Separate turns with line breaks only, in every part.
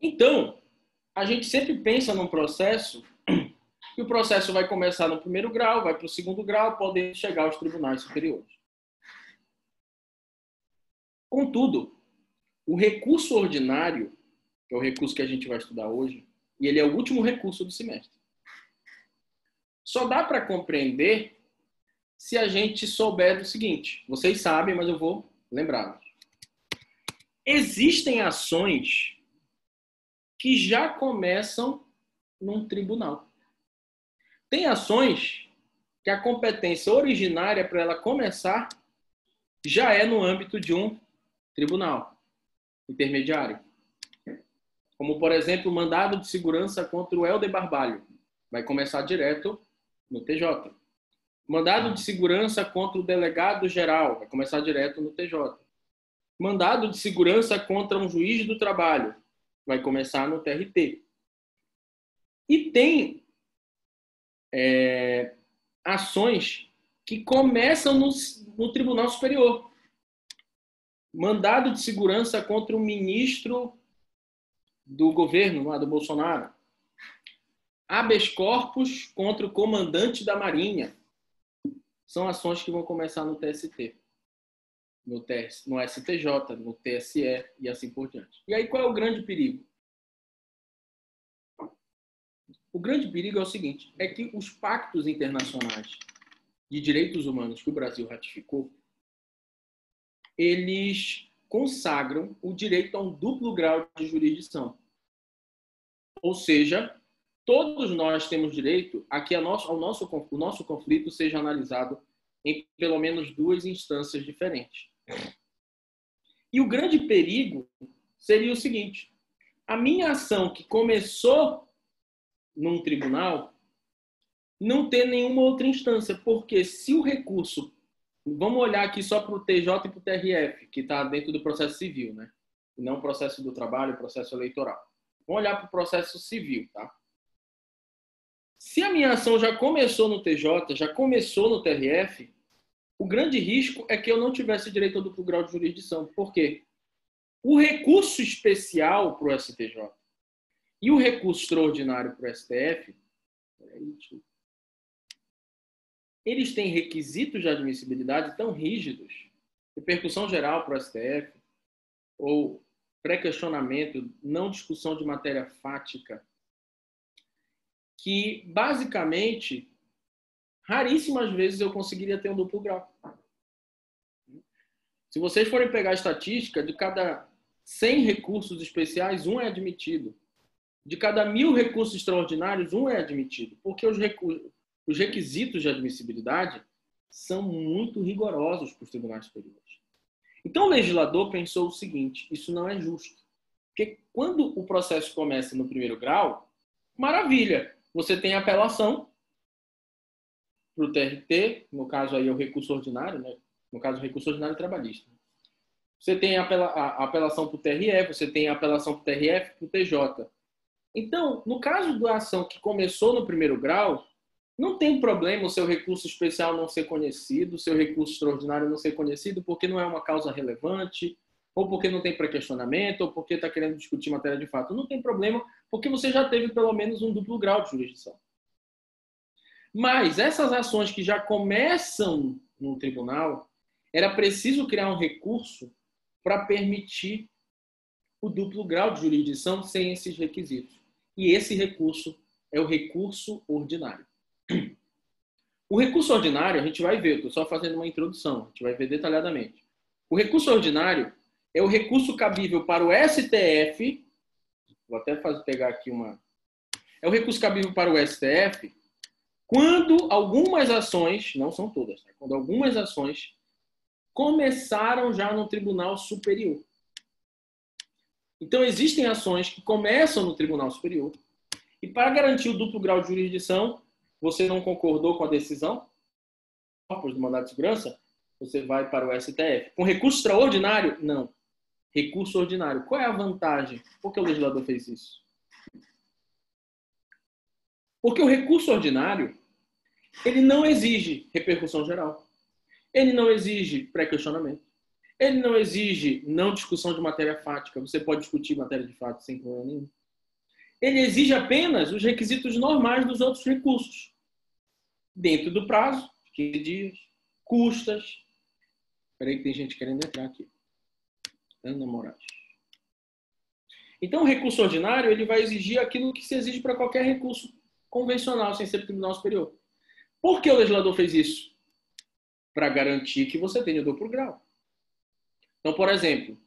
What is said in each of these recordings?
Então, a gente sempre pensa num processo e o processo vai começar no primeiro grau, vai para o segundo grau, podendo chegar aos tribunais superiores. Contudo, o recurso ordinário, que é o recurso que a gente vai estudar hoje, e ele é o último recurso do semestre, só dá para compreender se a gente souber do seguinte. Vocês sabem, mas eu vou lembrá-los. Existem ações que já começam num tribunal. Tem ações que a competência originária para ela começar já é no âmbito de um tribunal intermediário. Como, por exemplo, o mandado de segurança contra o Helder Barbalho. Vai começar direto no TJ. Mandado de segurança contra o delegado-geral. Vai começar direto no TJ. Mandado de segurança contra um juiz do trabalho. Vai começar no TRT. E tem ações que começam no Tribunal Superior. Mandado de segurança contra o ministro do governo, lá do Bolsonaro. Habeas corpus contra o comandante da Marinha. São ações que vão começar no TST, no STJ, no TSE e assim por diante. E aí qual é o grande perigo? O grande perigo é o seguinte, é que os pactos internacionais de direitos humanos que o Brasil ratificou, eles consagram o direito a um duplo grau de jurisdição. Ou seja, todos nós temos direito a que o nosso conflito seja analisado em pelo menos duas instâncias diferentes. E o grande perigo seria o seguinte, a minha ação que começou num tribunal não ter nenhuma outra instância, porque se o recurso, vamos olhar aqui só para o TJ e para o TRF, que está dentro do processo civil, né? E não o processo do trabalho, o processo eleitoral. Vamos olhar para o processo civil, tá? Se a minha ação já começou no TJ, já começou no TRF, o grande risco é que eu não tivesse direito ao duplo grau de jurisdição. Por quê? O recurso especial para o STJ e o recurso extraordinário para o STF, eles têm requisitos de admissibilidade tão rígidos, repercussão geral para o STF, ou pré-questionamento, não discussão de matéria fática, que, basicamente, raríssimas vezes eu conseguiria ter um duplo grau. Se vocês forem pegar a estatística, de cada 100 recursos especiais, um é admitido. De cada 1.000 recursos extraordinários, um é admitido. Porque os requisitos de admissibilidade são muito rigorosos para os tribunais superiores. Então, o legislador pensou o seguinte, isso não é justo. Porque quando o processo começa no primeiro grau, maravilha, você tem apelação para o TRT, no caso aí é o recurso ordinário, né? No caso o recurso ordinário trabalhista. Você tem a apelação para o TRE, você tem a apelação para o TRF, para o TJ. Então, no caso da ação que começou no primeiro grau, não tem problema o seu recurso especial não ser conhecido, o seu recurso extraordinário não ser conhecido, porque não é uma causa relevante, ou porque não tem pré-questionamento, ou porque está querendo discutir matéria de fato. Não tem problema, porque você já teve pelo menos um duplo grau de jurisdição. Mas essas ações que já começam no tribunal, era preciso criar um recurso para permitir o duplo grau de jurisdição sem esses requisitos. E esse recurso é o recurso ordinário. O recurso ordinário, a gente vai ver, estou só fazendo uma introdução, a gente vai ver detalhadamente. O recurso ordinário é o recurso cabível para o STF, vou até pegar aqui uma... É o recurso cabível para o STF quando algumas ações, não são todas, tá? Quando algumas ações começaram já no Tribunal Superior. Então, existem ações que começam no Tribunal Superior e para garantir o duplo grau de jurisdição, você não concordou com a decisão do mandado de segurança, você vai para o STF. Com recurso extraordinário? Não. Recurso ordinário. Qual é a vantagem? Por que o legislador fez isso? Porque o recurso ordinário, ele não exige repercussão geral. Ele não exige pré-questionamento. Ele não exige não discussão de matéria fática. Você pode discutir matéria de fato sem problema nenhum. Ele exige apenas os requisitos normais dos outros recursos. Dentro do prazo, 15 dias, custas. Espera aí que tem gente querendo entrar aqui. Ana Moraes. Então, o recurso ordinário ele vai exigir aquilo que se exige para qualquer recurso convencional, sem ser Tribunal Superior. Por que o legislador fez isso? Para garantir que você tenha duplo grau. Então, por exemplo,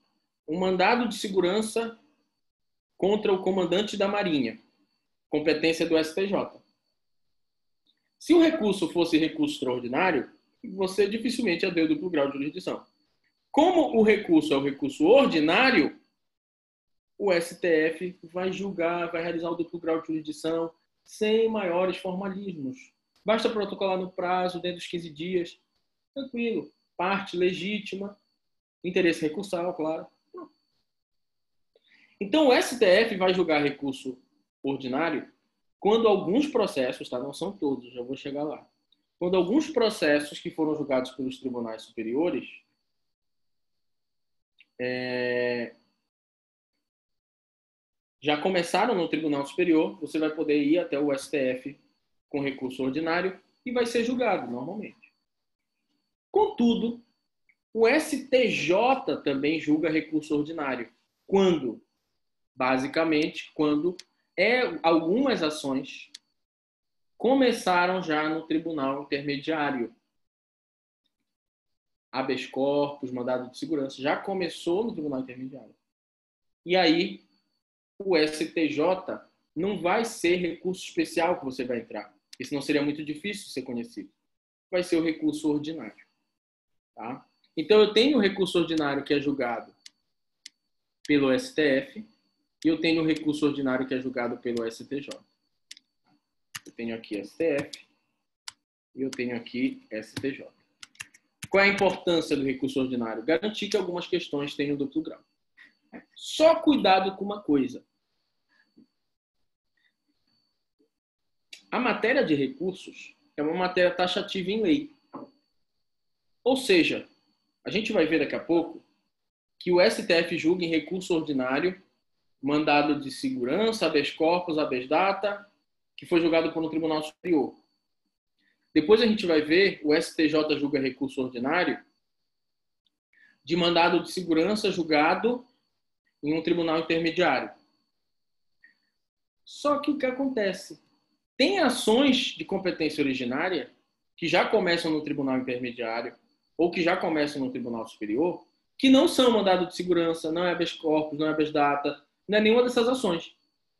um mandado de segurança contra o comandante da Marinha, competência do STJ. Se o recurso fosse recurso extraordinário, você dificilmente ia ter o duplo grau de jurisdição. Como o recurso é o recurso ordinário, o STF vai julgar, vai realizar o duplo grau de jurisdição sem maiores formalismos. Basta protocolar no prazo, dentro dos 15 dias. Tranquilo. Parte legítima, interesse recursal, claro. Então, o STF vai julgar recurso ordinário quando alguns processos, tá? Não são todos, já vou chegar lá. Quando alguns processos que foram julgados pelos tribunais superiores já começaram no Tribunal Superior, você vai poder ir até o STF com recurso ordinário e vai ser julgado normalmente. Contudo, o STJ também julga recurso ordinário. Quando? Basicamente, quando algumas ações começaram já no Tribunal Intermediário. Habeas corpus, mandado de segurança, já começou no Tribunal Intermediário. E aí, o STJ não vai ser recurso especial que você vai entrar, porque senão seria muito difícil ser conhecido. Vai ser o recurso ordinário. Tá? Então, eu tenho o recurso ordinário que é julgado pelo STF e eu tenho o recurso ordinário que é julgado pelo STJ. Eu tenho aqui STF e eu tenho aqui STJ. Qual é a importância do recurso ordinário? Garantir que algumas questões tenham duplo grau. Só cuidado com uma coisa. A matéria de recursos é uma matéria taxativa em lei. Ou seja, a gente vai ver daqui a pouco que o STF julga em recurso ordinário, mandado de segurança, habeas corpus, habeas data, que foi julgado por um tribunal superior. Depois a gente vai ver o STJ julga recurso ordinário de mandado de segurança julgado em um tribunal intermediário. Só que o que acontece? Tem ações de competência originária que já começam no tribunal intermediário ou que já começam no tribunal superior, que não são mandado de segurança, não é habeas corpus, não é habeas data, não é nenhuma dessas ações.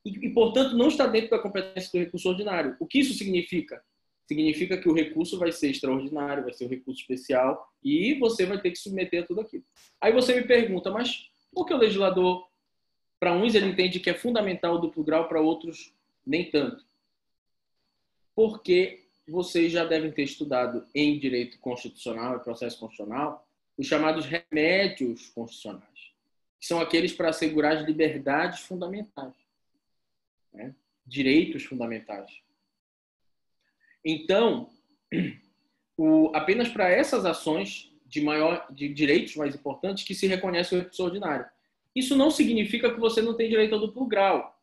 E, portanto, não está dentro da competência do recurso ordinário. O que isso significa? Significa que o recurso vai ser extraordinário, vai ser um recurso especial e você vai ter que submeter a tudo aquilo. Aí você me pergunta, mas por que o legislador, para uns ele entende que é fundamental o duplo grau, para outros nem tanto? Porque vocês já devem ter estudado em direito constitucional e processo constitucional os chamados remédios constitucionais, que são aqueles para assegurar as liberdades fundamentais, né? Direitos fundamentais. Então, apenas para essas ações de direitos mais importantes que se reconhece o recurso ordinário. Isso não significa que você não tem direito ao duplo grau,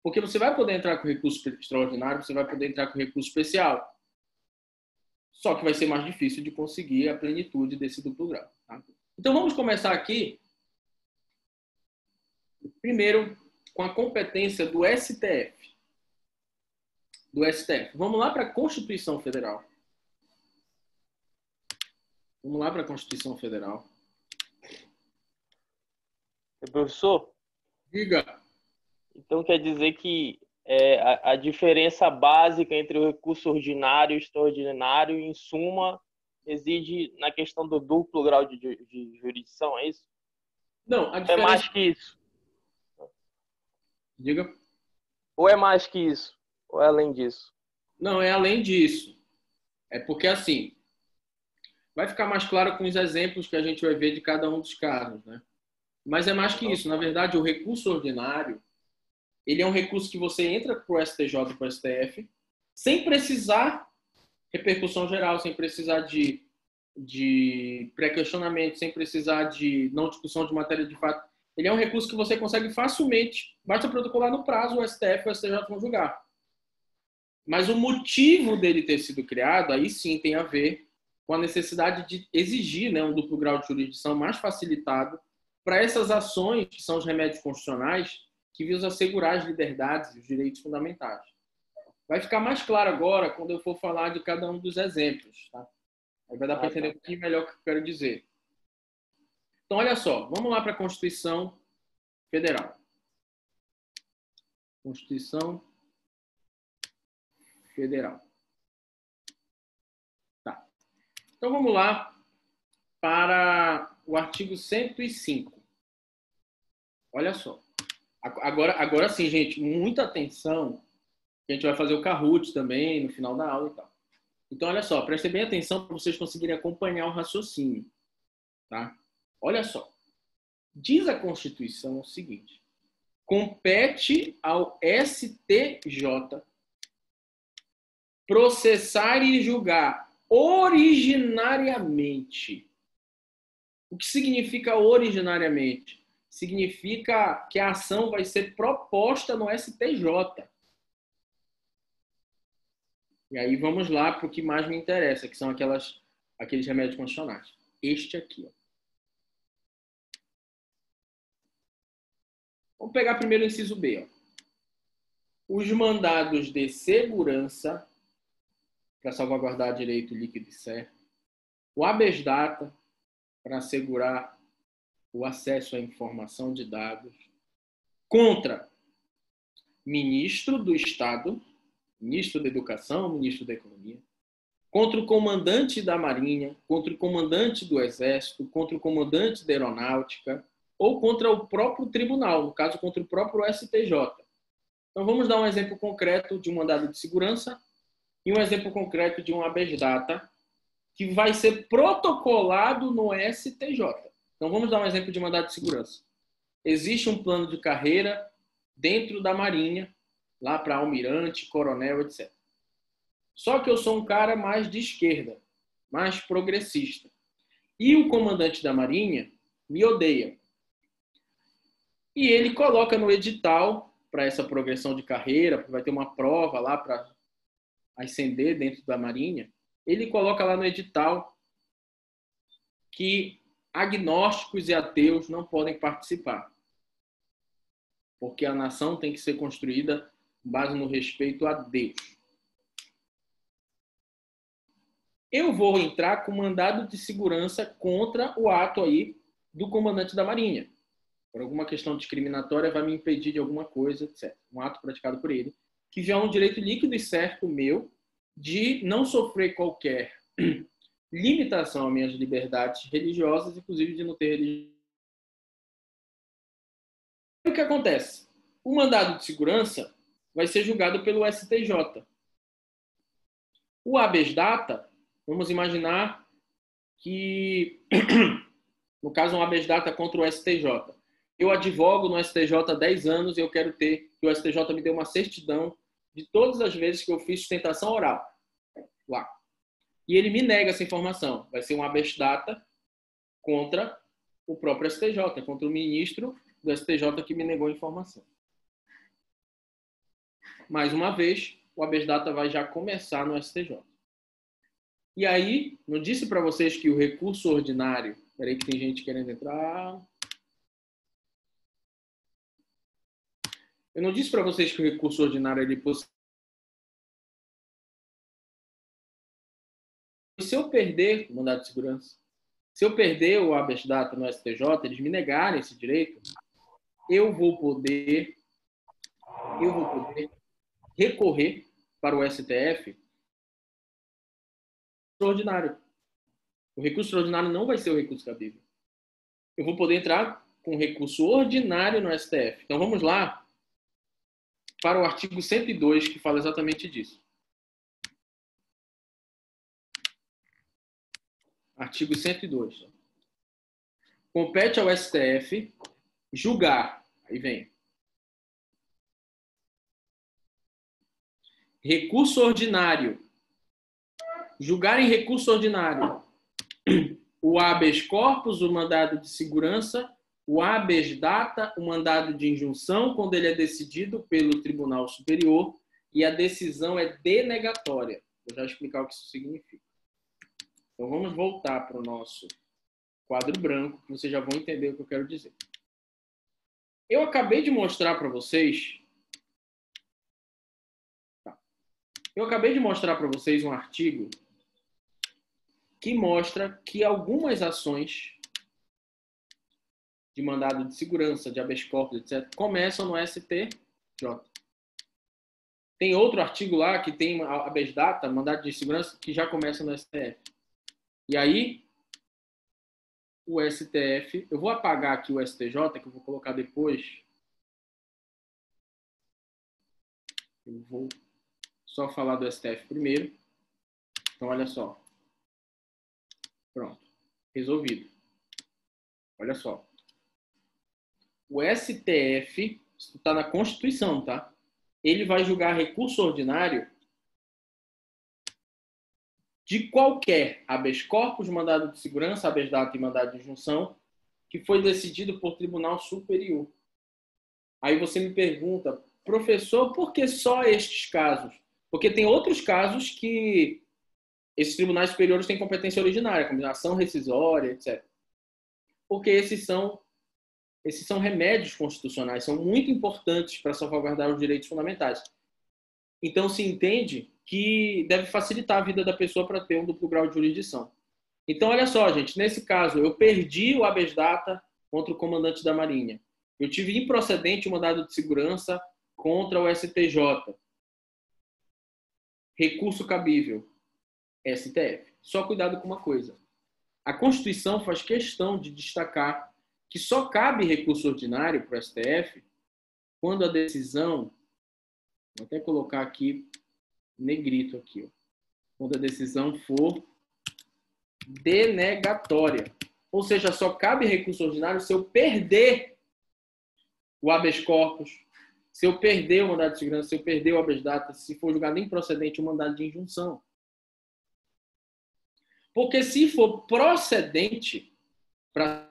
porque você vai poder entrar com recurso extraordinário, você vai poder entrar com recurso especial. Só que vai ser mais difícil de conseguir a plenitude desse duplo grau. Tá? Então, vamos começar aqui, primeiro, com a competência do STF. Vamos lá para a Constituição Federal. Vamos lá para a Constituição Federal.
Professor?
Diga.
Então, quer dizer que a diferença básica entre o recurso ordinário e extraordinário, em suma, reside na questão do duplo grau de jurisdição, é isso?
Não, a diferença...
É mais que isso?
Diga.
Ou é mais que isso? Ou é além disso?
Não, é além disso. É porque, assim, vai ficar mais claro com os exemplos que a gente vai ver de cada um dos casos, né? Mas é mais que isso. Na verdade, o recurso ordinário, ele é um recurso que você entra para o STJ e para o STF sem precisar repercussão geral, sem precisar de de pré-questionamento, sem precisar de não discussão de matéria de fato, ele é um recurso que você consegue facilmente, basta protocolar no prazo, o STF e o STJ vão julgar. Mas o motivo dele ter sido criado, aí sim tem a ver com a necessidade de exigir, né, um duplo grau de jurisdição mais facilitado para essas ações, que são os remédios constitucionais, que visam assegurar as liberdades e os direitos fundamentais. Vai ficar mais claro agora quando eu for falar de cada um dos exemplos. Tá? Aí vai dar para entender um pouquinho melhor o que eu quero dizer. Então, olha só, vamos lá para a Constituição Federal. Constituição Federal. Tá. Então, vamos lá para o artigo 105. Olha só. Agora sim, gente, muita atenção. A gente vai fazer o Kahoot também no final da aula e tal. Então, olha só, prestem bem atenção para vocês conseguirem acompanhar o raciocínio. Tá? Olha só. Diz a Constituição o seguinte: compete ao STJ processar e julgar originariamente. O que significa originariamente? Significa que a ação vai ser proposta no STJ. E aí vamos lá para o que mais me interessa, que são aqueles remédios constitucionais. Este aqui. Ó. Vamos pegar primeiro o inciso B. Ó. Os mandados de segurança para salvaguardar direito líquido e certo. O habeas data para assegurar o acesso à informação de dados. Contra ministro do Estado, ministro da Educação, ministro da Economia, contra o comandante da Marinha, contra o comandante do Exército, contra o comandante da Aeronáutica, ou contra o próprio tribunal, no caso, contra o próprio STJ. Então, vamos dar um exemplo concreto de um mandado de segurança e um exemplo concreto de um habeas data que vai ser protocolado no STJ. Então, vamos dar um exemplo de mandado de segurança. Existe um plano de carreira dentro da Marinha, lá para almirante, coronel, etc. Só que eu sou um cara mais de esquerda, mais progressista. E o comandante da Marinha me odeia. E ele coloca no edital, para essa progressão de carreira, vai ter uma prova lá para ascender dentro da Marinha, ele coloca lá no edital que agnósticos e ateus não podem participar. Porque a nação tem que ser construída com base no respeito a Deus. Eu vou entrar com mandado de segurança contra o ato aí do comandante da Marinha. Por alguma questão discriminatória, vai me impedir de alguma coisa, etc. Um ato praticado por ele, que já é um direito líquido e certo meu de não sofrer qualquer limitação às minhas liberdades religiosas, inclusive de não ter religião. O que acontece? O mandado de segurança vai ser julgado pelo STJ. O habeas data, vamos imaginar que, no caso, um habeas data contra o STJ. Eu advogo no STJ há 10 anos e eu quero que o STJ me dê uma certidão de todas as vezes que eu fiz sustentação oral. Lá. E ele me nega essa informação. Vai ser um habeas data contra o próprio STJ, contra o ministro do STJ que me negou a informação. Mais uma vez, o habeas data vai já começar no STJ. E aí, não disse para vocês que o recurso ordinário... Espera aí que tem gente querendo entrar... Eu não disse para vocês que o recurso ordinário ele possui. Se eu perder o mandado de segurança, se eu perder o habeas data no STJ, eles me negarem esse direito, eu vou poder recorrer para o STF ordinário. O recurso ordinário não vai ser o recurso cabível. Eu vou poder entrar com recurso ordinário no STF. Então vamos lá para o artigo 102, que fala exatamente disso. Artigo 102. Compete ao STF julgar. Aí vem. Recurso ordinário. Julgar em recurso ordinário. o habeas corpus, o mandado de segurança, o habeas data, o mandado de injunção, quando ele é decidido pelo Tribunal Superior, e a decisão é denegatória. Vou já explicar o que isso significa. Então, vamos voltar para o nosso quadro branco, que vocês já vão entender o que eu quero dizer. Eu acabei de mostrar para vocês... Eu acabei de mostrar para vocês um artigo que mostra que algumas ações de mandado de segurança, de habeas corpus, etc., começam no STJ. Tem outro artigo lá que tem habeas data, mandado de segurança, que já começa no STF. E aí, o STF... Eu vou apagar aqui o STJ, que eu vou colocar depois. Eu vou só falar do STF primeiro. Então, olha só. Pronto. Resolvido. Olha só. O STF, isso está na Constituição, tá? Ele vai julgar recurso ordinário de qualquer habeas corpus, mandado de segurança, habeas data e mandado de injunção, que foi decidido por Tribunal Superior. Aí você me pergunta, professor, por que só estes casos? Porque tem outros casos que esses tribunais superiores têm competência originária, como ação rescisória, etc. Porque esses são remédios constitucionais, são muito importantes para salvaguardar os direitos fundamentais. Então, se entende que deve facilitar a vida da pessoa para ter um duplo grau de jurisdição. Então, olha só, gente, nesse caso, eu perdi o habeas data contra o comandante da Marinha. Eu tive improcedente o mandado de segurança contra o STJ. Recurso cabível, STF. Só cuidado com uma coisa. A Constituição faz questão de destacar que só cabe recurso ordinário para o STF quando a decisão, vou até colocar aqui, negrito aqui, ó, quando a decisão for denegatória. Ou seja, só cabe recurso ordinário se eu perder o habeas corpus, se eu perder o mandado de segurança, se eu perder o habeas data, se for julgado improcedente o mandado de injunção. Porque se for procedente para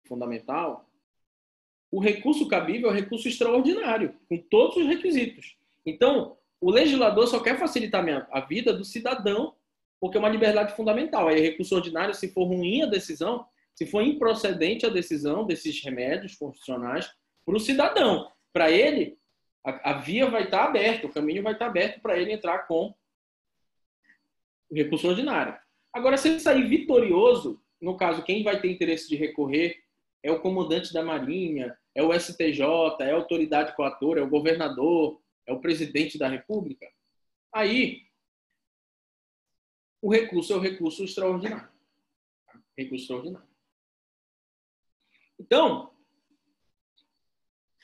fundamental, o recurso cabível é o recurso extraordinário, com todos os requisitos. Então, o legislador só quer facilitar a vida do cidadão, porque é uma liberdade fundamental. Aí, recurso ordinário, se for ruim a decisão, se for improcedente a decisão desses remédios constitucionais, para o cidadão. Para ele, a via vai estar aberta, o caminho vai estar aberto para ele entrar com o recurso ordinário. Agora, se ele sair vitorioso, no caso, quem vai ter interesse de recorrer é o comandante da Marinha, é o STJ, é a autoridade coatora, é o governador, é o presidente da República. Aí, o recurso é o recurso extraordinário. Recurso extraordinário. Então,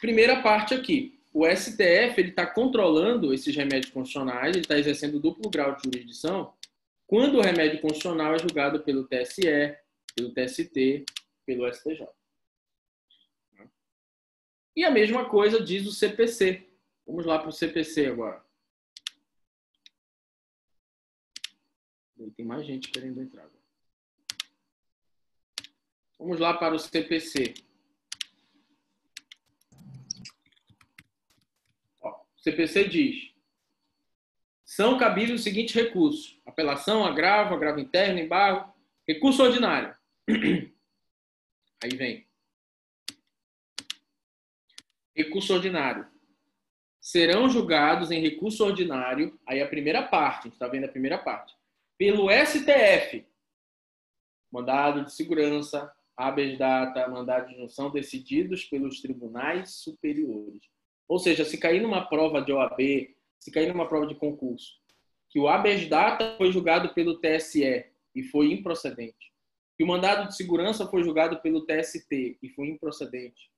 primeira parte aqui. O STF está controlando esses remédios constitucionais, ele está exercendo duplo grau de jurisdição quando o remédio constitucional é julgado pelo TSE, pelo TST, pelo STJ. E a mesma coisa diz o CPC. Vamos lá para o CPC agora. Tem mais gente querendo entrar. Vamos lá para o CPC. O CPC diz: são cabíveis os seguintes recursos: apelação, agravo, agravo interno, embargo, recurso ordinário. Aí vem. Recurso ordinário. Serão julgados em recurso ordinário, aí a primeira parte, a gente está vendo a primeira parte, pelo STF. Mandado de segurança, habeas data, mandado de injunção decididos pelos tribunais superiores. Ou seja, se cair numa prova de OAB, se cair numa prova de concurso, que o habeas data foi julgado pelo TSE e foi improcedente, que o mandado de segurança foi julgado pelo TST e foi improcedente,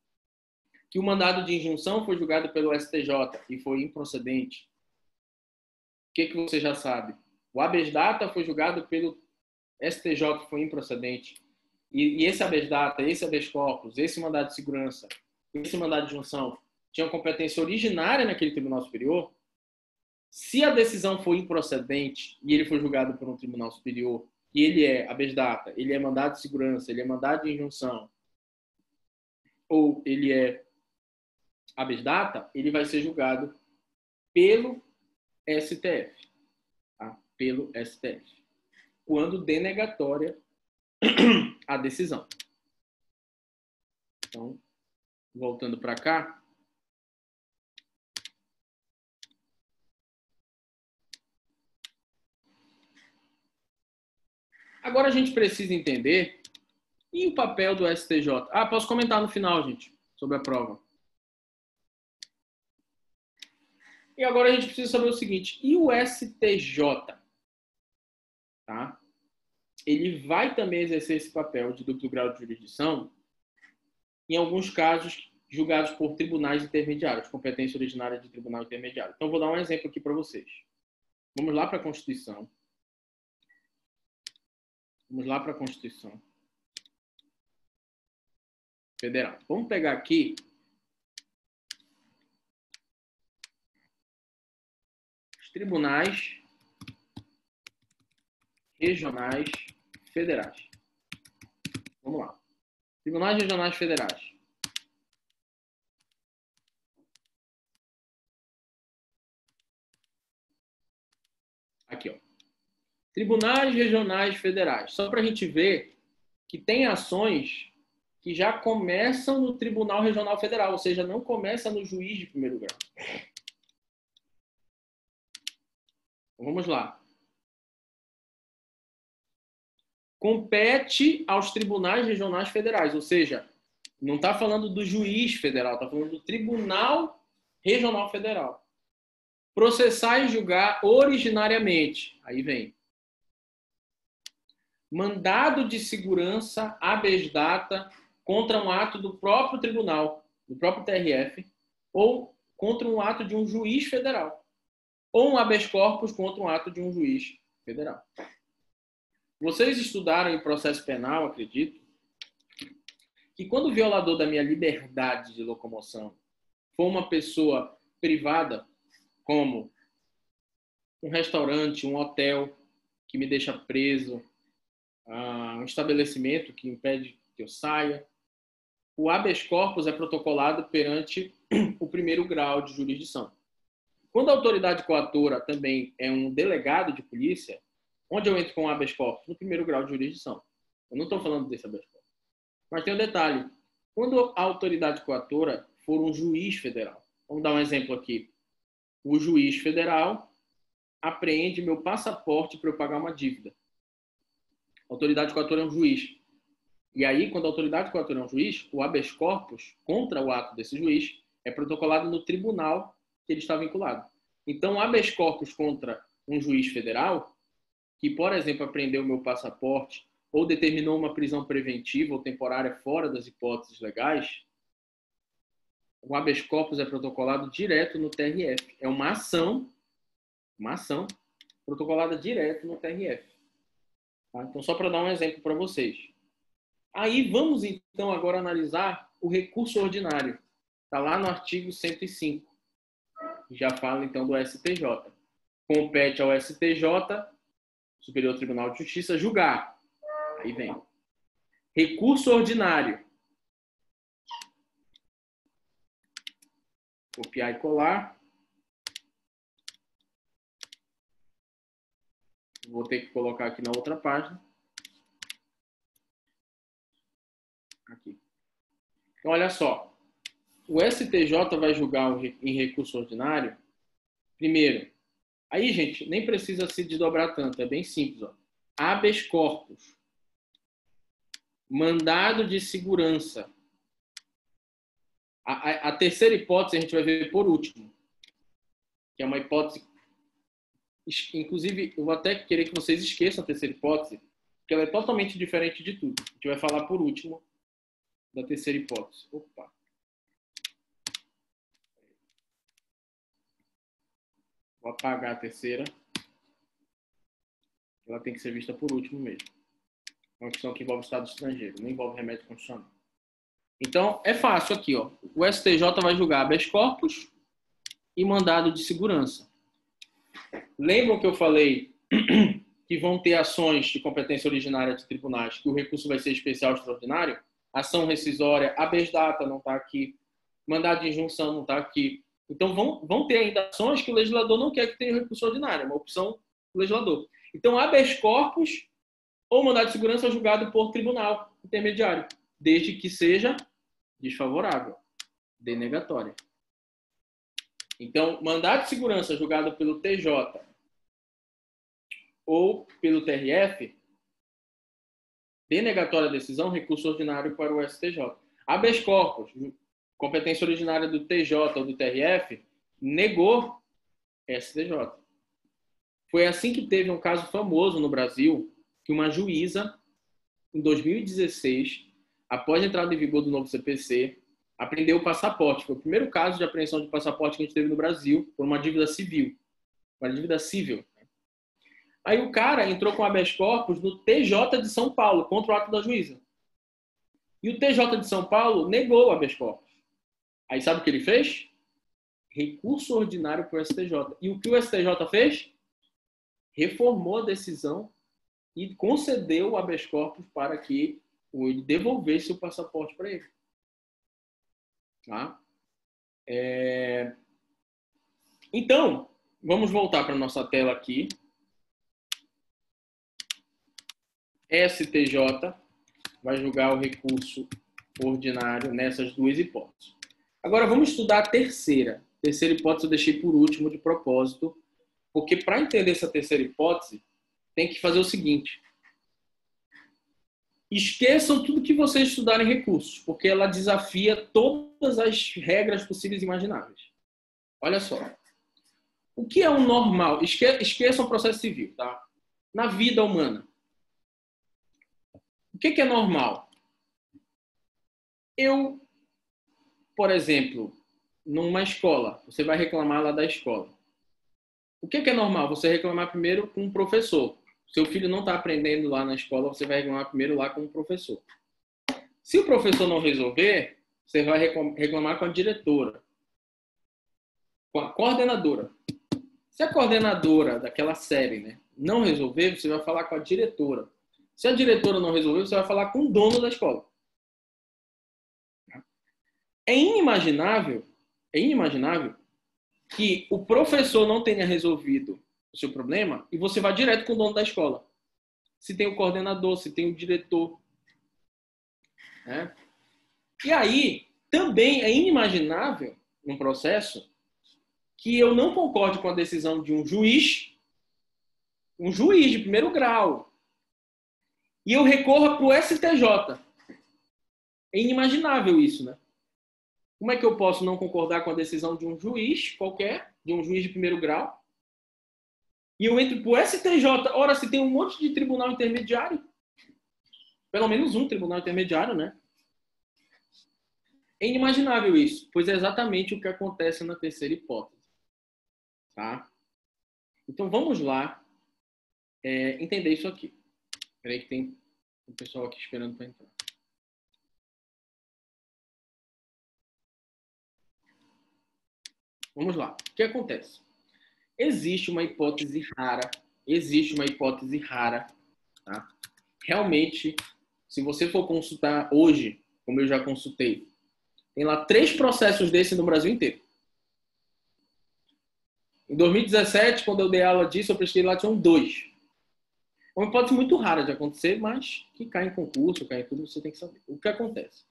que o mandado de injunção foi julgado pelo STJ e foi improcedente, o que você já sabe? O habeas data foi julgado pelo STJ e foi improcedente. E esse habeas data, esse habeas corpus, esse mandado de segurança, esse mandado de injunção tinham competência originária naquele tribunal superior. Se a decisão foi improcedente e ele foi julgado por um tribunal superior que ele é habeas data, ele é mandado de segurança, ele é mandado de injunção, ou ele é habeas data, ele vai ser julgado pelo STF. Tá? Pelo STF. Quando denegatória a decisão. Então, voltando para cá. Agora a gente precisa entender e o papel do STJ. Ah, posso comentar no final, gente, sobre a prova. E agora a gente precisa saber o seguinte, e o STJ? Tá? Ele vai também exercer esse papel de duplo grau de jurisdição em alguns casos julgados por tribunais intermediários, competência originária de tribunal intermediário. Então, vou dar um exemplo aqui para vocês. Vamos lá para a Constituição. Vamos lá para a Constituição Federal. Vamos pegar aqui os tribunais regionais federais. Vamos lá. Tribunais regionais federais. Aqui, ó. Tribunais regionais federais. Só para a gente ver que tem ações que já começam no Tribunal Regional Federal, ou seja, não começa no juiz de primeiro grau. Então, vamos lá. Compete aos tribunais regionais federais, ou seja, não está falando do juiz federal, está falando do Tribunal Regional Federal. Processar e julgar originariamente. Aí vem. Mandado de segurança habeas data contra um ato do próprio tribunal, do próprio TRF, ou contra um ato de um juiz federal, ou um habeas corpus contra um ato de um juiz federal. Vocês estudaram em processo penal, acredito, que quando o violador da minha liberdade de locomoção for uma pessoa privada, como um restaurante, um hotel que me deixa preso, um estabelecimento que impede que eu saia, o habeas corpus é protocolado perante o primeiro grau de jurisdição. Quando a autoridade coatora também é um delegado de polícia, onde eu entro com o habeas corpus? No primeiro grau de jurisdição. Eu não estou falando desse habeas corpus. Mas tem um detalhe. Quando a autoridade coatora for um juiz federal, vamos dar um exemplo aqui. O juiz federal apreende meu passaporte para eu pagar uma dívida. A autoridade coatora é um juiz. E aí, quando a autoridade coatora é um juiz, o habeas corpus contra o ato desse juiz é protocolado no tribunal que ele está vinculado. Então, o habeas corpus contra um juiz federal, que, por exemplo, apreendeu o meu passaporte ou determinou uma prisão preventiva ou temporária fora das hipóteses legais, o habeas corpus é protocolado direto no TRF. É uma ação protocolada direto no TRF. Tá? Então, só para dar um exemplo para vocês. Aí, vamos então agora analisar o recurso ordinário. Está lá no artigo 105. Já fala então do STJ. Compete ao STJ, Superior Tribunal de Justiça, julgar. Aí vem. Recurso ordinário. Copiar e colar. Vou ter que colocar aqui na outra página. Aqui. Então, olha só. O STJ vai julgar em recurso ordinário. Primeiro, aí, gente, nem precisa se desdobrar tanto. É bem simples. Ó. Habeas corpus. Mandado de segurança. A terceira hipótese a gente vai ver por último. Que é uma hipótese... Inclusive, eu vou até querer que vocês esqueçam a terceira hipótese, porque ela é totalmente diferente de tudo. A gente vai falar por último da terceira hipótese. Opa. Vou apagar a terceira. Ela tem que ser vista por último mesmo. É uma questão que envolve Estado estrangeiro, não envolve remédio constitucional. Então, é fácil aqui, ó. O STJ vai julgar habeas corpus e mandado de segurança. Lembram que eu falei que vão ter ações de competência originária de tribunais, que o recurso vai ser especial extraordinário, ação rescisória, habeas data não está aqui, mandado de injunção não está aqui. Então, vão ter ainda ações que o legislador não quer que tenha recurso ordinário, é uma opção do legislador. Então, habeas corpus ou mandado de segurança julgado por tribunal intermediário, desde que seja desfavorável, denegatória. Então, mandado de segurança julgado pelo TJ ou pelo TRF, denegatória a decisão, recurso ordinário para o STJ. Habeas corpus, competência originária do TJ ou do TRF, negou STJ. Foi assim que teve um caso famoso no Brasil, que uma juíza, em 2016, após a entrada em vigor do novo CPC, apreendeu o passaporte. Foi o primeiro caso de apreensão de passaporte que a gente teve no Brasil, por uma dívida civil. Uma dívida civil. Aí o cara entrou com habeas corpus no TJ de São Paulo, contra o ato da juíza. E o TJ de São Paulo negou o habeas corpus. Aí sabe o que ele fez? Recurso ordinário para o STJ. E o que o STJ fez? Reformou a decisão e concedeu o habeas corpus para que ele devolvesse o passaporte para ele. Tá? Então, vamos voltar para a nossa tela aqui. STJ vai julgar o recurso ordinário nessas duas hipóteses. Agora vamos estudar a terceira. A terceira hipótese eu deixei por último de propósito, porque para entender essa terceira hipótese, tem que fazer o seguinte. Esqueçam tudo que vocês estudarem em recursos, porque ela desafia todas as regras possíveis e imagináveis. Olha só. O que é o normal? Esqueçam o processo civil, tá? Na vida humana. O que é normal? Eu, por exemplo, numa escola, você vai reclamar lá da escola. O que é normal? Você reclamar primeiro com o professor. Seu filho não está aprendendo lá na escola, você vai reclamar primeiro lá com o professor. Se o professor não resolver, você vai reclamar com a diretora, com a coordenadora. Se a coordenadora daquela série, né, não resolver, você vai falar com a diretora. Se a diretora não resolver, você vai falar com o dono da escola. É inimaginável que o professor não tenha resolvido o seu problema e você vá direto com o dono da escola. Se tem o coordenador, se tem o diretor. Né? E aí, também é inimaginável, num processo, que eu não concorde com a decisão de um juiz de primeiro grau, e eu recorra para o STJ. É inimaginável isso, né? Como é que eu posso não concordar com a decisão de um juiz qualquer, de um juiz de primeiro grau, e eu entro para o STJ? Ora, se tem um monte de tribunal intermediário, pelo menos um tribunal intermediário, né? É inimaginável isso, pois é exatamente o que acontece na terceira hipótese. Tá? Então, vamos lá entender isso aqui. Espera aí que tem um pessoal aqui esperando para entrar. Vamos lá. O que acontece? Existe uma hipótese rara, tá? Realmente, se você for consultar hoje, como eu já consultei, tem lá 3 processos desses no Brasil inteiro. Em 2017, quando eu dei aula disso, eu pesquisei lá, tinham 2. É uma hipótese muito rara de acontecer, mas que cai em concurso, cai em tudo, você tem que saber. O que acontece?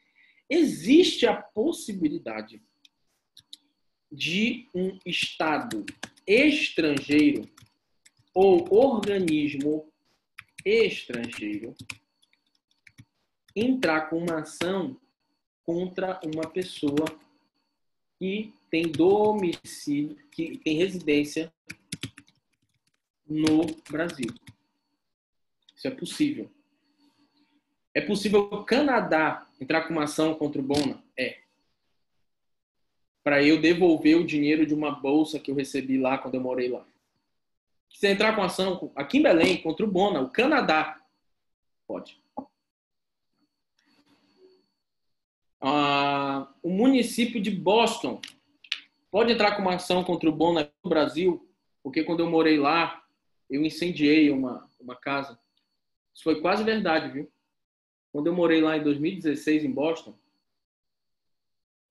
Existe a possibilidade de um Estado estrangeiro ou organismo estrangeiro entrar com uma ação contra uma pessoa que tem domicílio, que tem residência no Brasil. Isso é possível. É possível o Canadá entrar com uma ação contra o Bona? É. Para eu devolver o dinheiro de uma bolsa que eu recebi lá quando eu morei lá. Se entrar com ação aqui em Belém contra o Bona, o Canadá, pode. O município de Boston pode entrar com uma ação contra o Bona no Brasil, porque quando eu morei lá, eu incendiei uma uma casa. Isso foi quase verdade, viu? Quando eu morei lá em 2016, em Boston,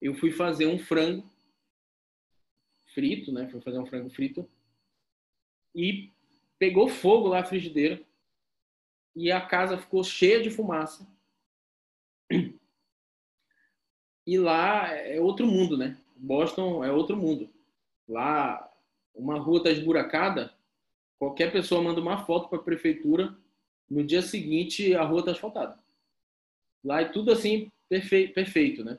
eu fui fazer um frango frito, né? Fui fazer um frango frito e pegou fogo lá a frigideira e a casa ficou cheia de fumaça. E lá é outro mundo, né? Boston é outro mundo. Lá, uma rua está esburacada, qualquer pessoa manda uma foto para a prefeitura, no dia seguinte a rua está asfaltada. Lá é tudo assim perfeito, né?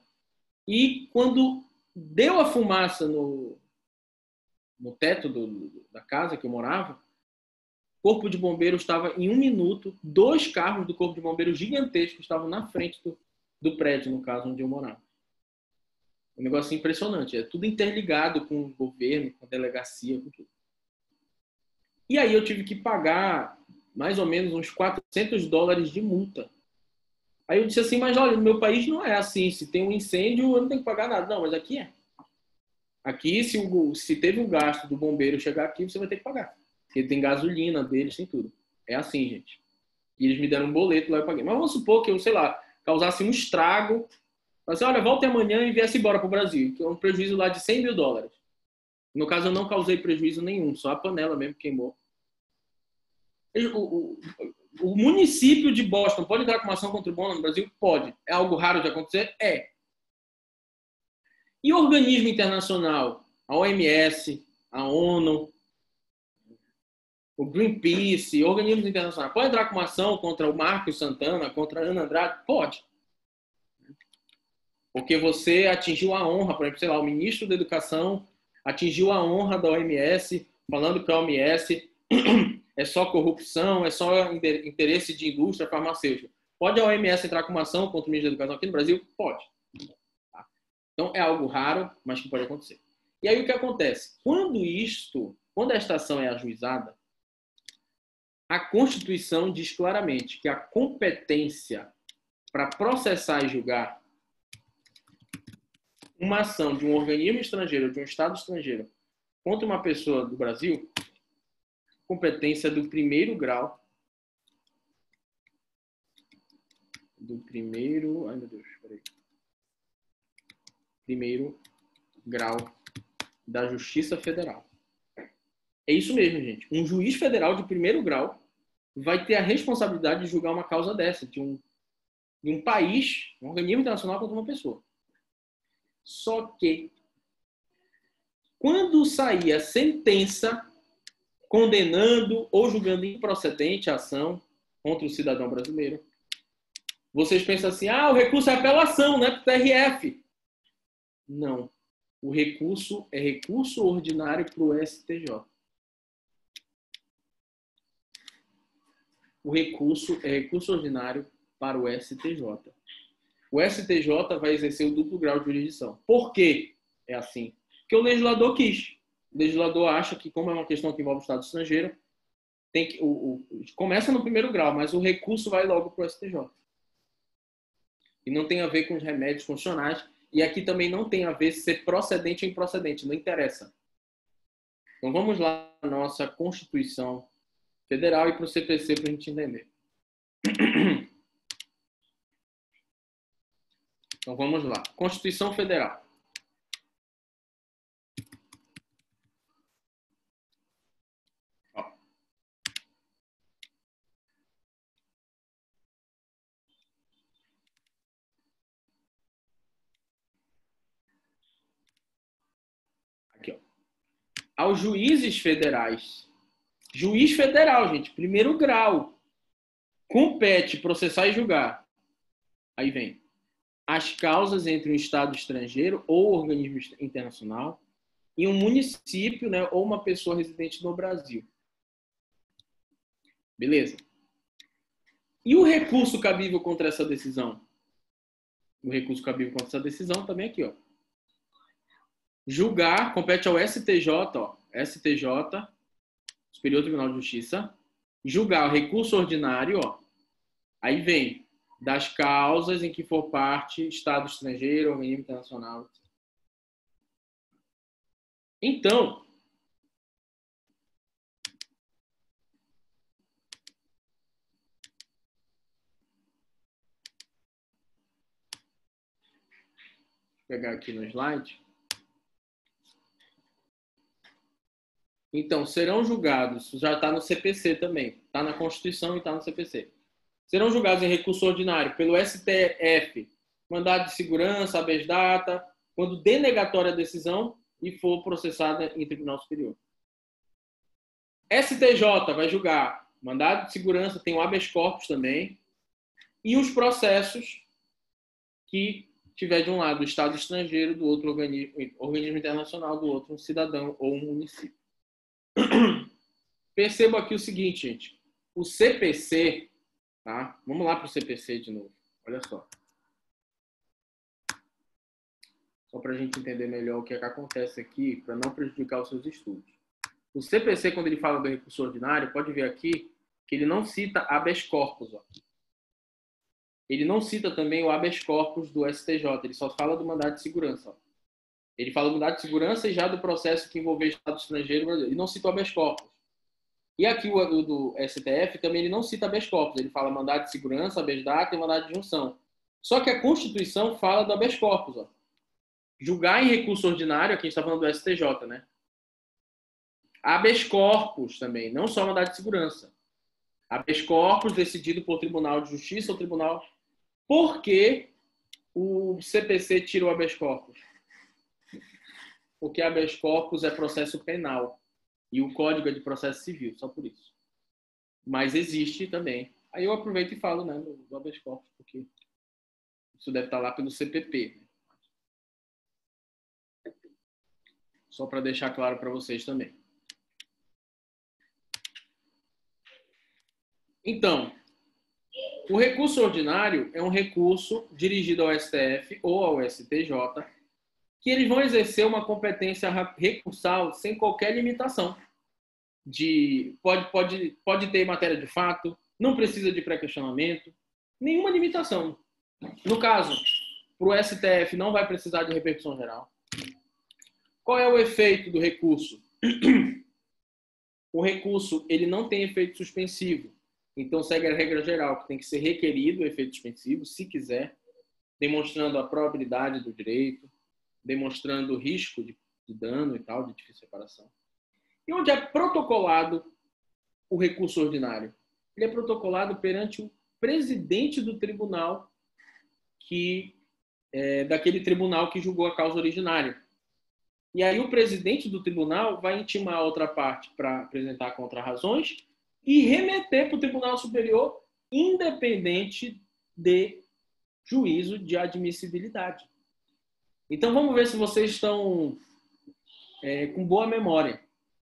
E quando deu a fumaça no teto da casa que eu morava, o corpo de bombeiro estava em 1 minuto, 2 carros do corpo de bombeiro gigantesco estavam na frente do prédio, no caso, onde eu morava. Um negócio impressionante. É tudo interligado com o governo, com a delegacia, com tudo. E aí eu tive que pagar mais ou menos uns $400 de multa. Aí eu disse assim, mas olha, no meu país não é assim. Se tem um incêndio, eu não tenho que pagar nada. Não, mas aqui é. Aqui, se teve um gasto do bombeiro chegar aqui, você vai ter que pagar. Porque tem gasolina deles, tem tudo. É assim, gente. E eles me deram um boleto lá e eu paguei. Mas vamos supor que eu, sei lá, causasse um estrago. Mas olha, volte amanhã e viesse embora para o Brasil. Que é um prejuízo lá de $100 mil. No caso, eu não causei prejuízo nenhum. Só a panela mesmo queimou. O município de Boston pode entrar com uma ação contra o Bono no Brasil? Pode. É algo raro de acontecer? É. E o organismo internacional? A OMS, a ONU, o Greenpeace, organismos internacionais, pode entrar com uma ação contra o Marcos Santana, contra a Ana Andrade? Pode. Porque você atingiu a honra, por exemplo, sei lá, o ministro da Educação atingiu a honra da OMS, falando que a OMS é só corrupção, é só interesse de indústria farmacêutica. Pode a OMS entrar com uma ação contra o ministro da Educação aqui no Brasil? Pode. Tá? Então, é algo raro, mas que pode acontecer. E aí, o que acontece? Quando esta ação é ajuizada, a Constituição diz claramente que a competência para processar e julgar uma ação de um organismo estrangeiro, de um Estado estrangeiro, contra uma pessoa do Brasil, competência do primeiro grau. Ai, meu Deus, peraí. Primeiro grau da Justiça Federal. É isso mesmo, gente. Um juiz federal de primeiro grau vai ter a responsabilidade de julgar uma causa dessa, de um país, um organismo internacional contra uma pessoa. Só que, quando sair a sentença condenando ou julgando improcedente a ação contra o cidadão brasileiro, vocês pensam assim, o recurso é apelação, não é para o TRF. Não. O recurso é recurso ordinário para o STJ. O recurso é recurso ordinário para o STJ. O STJ vai exercer o duplo grau de jurisdição. Por quê? É assim. Porque o legislador quis. O legislador acha que, como é uma questão que envolve o Estado estrangeiro, tem que, começa no primeiro grau, mas o recurso vai logo para o STJ. E não tem a ver com os remédios constitucionais. E aqui também não tem a ver se ser procedente ou improcedente. Não interessa. Então vamos lá na nossa Constituição Federal e para o CPC para a gente entender. Então vamos lá. Constituição Federal. Aqui, ó. Aos juízes federais. Juiz federal, gente, primeiro grau. Compete processar e julgar. Aí vem. As causas entre um Estado estrangeiro ou organismo internacional e um município, né, ou uma pessoa residente no Brasil. Beleza? E o recurso cabível contra essa decisão? O recurso cabível contra essa decisão também aqui, ó. Julgar, compete ao STJ, ó. STJ, Superior Tribunal de Justiça. Julgar o recurso ordinário, ó. Aí vem das causas em que for parte Estado estrangeiro, organismo internacional. Então, pegar aqui no slide. Então, serão julgados, já está no CPC também, está na Constituição e está no CPC. Serão julgados em recurso ordinário pelo STF, mandado de segurança, habeas data, quando denegatória a decisão e for processada em Tribunal Superior. STJ vai julgar mandado de segurança, tem o habeas corpus também, e os processos que tiver de um lado o Estado estrangeiro, do outro organismo internacional, do outro um cidadão ou um município. Perceba aqui o seguinte, gente. O CPC, tá? Vamos lá para o CPC de novo. Olha só. Só para a gente entender melhor o que é que acontece aqui, para não prejudicar os seus estudos. O CPC, quando ele fala do recurso ordinário, pode ver aqui que ele não cita habeas corpus. Ó. Ele não cita também o habeas corpus do STJ, ele só fala do mandado de segurança. Ó. Ele fala do mandado de segurança e já do processo que envolveu Estado estrangeiro, ele não cita o habeas corpus. E aqui o do STF também ele não cita habeas corpus, ele fala mandado de segurança, habeas data e mandado de junção. Só que a Constituição fala do habeas corpus. Ó. Julgar em recurso ordinário, aqui a gente está falando do STJ, né? Habeas corpus também, não só mandado de segurança. Habeas corpus decidido por Tribunal de Justiça ou Tribunal... Por que o CPC tira o habeas corpus? Porque habeas corpus é processo penal e o Código é de processo civil, só por isso. Mas existe também. Aí eu aproveito e falo, né, do habeas corpus, porque isso deve estar lá pelo CPP. Só para deixar claro para vocês também. Então, o recurso ordinário é um recurso dirigido ao STF ou ao STJ, que eles vão exercer uma competência recursal sem qualquer limitação. Pode ter matéria de fato, não precisa de pré-questionamento, nenhuma limitação. No caso, para o STF não vai precisar de repercussão geral. Qual é o efeito do recurso? O recurso ele não tem efeito suspensivo. Então, segue a regra geral, que tem que ser requerido o efeito suspensivo, se quiser, demonstrando a probabilidade do direito, demonstrando o risco de dano e tal, de difícil reparação. E onde é protocolado o recurso ordinário? Ele é protocolado perante o presidente do tribunal, daquele tribunal que julgou a causa originária. E aí o presidente do tribunal vai intimar a outra parte para apresentar contrarrazões e remeter para o Tribunal Superior, independente de juízo de admissibilidade. Então, vamos ver se vocês estão com boa memória.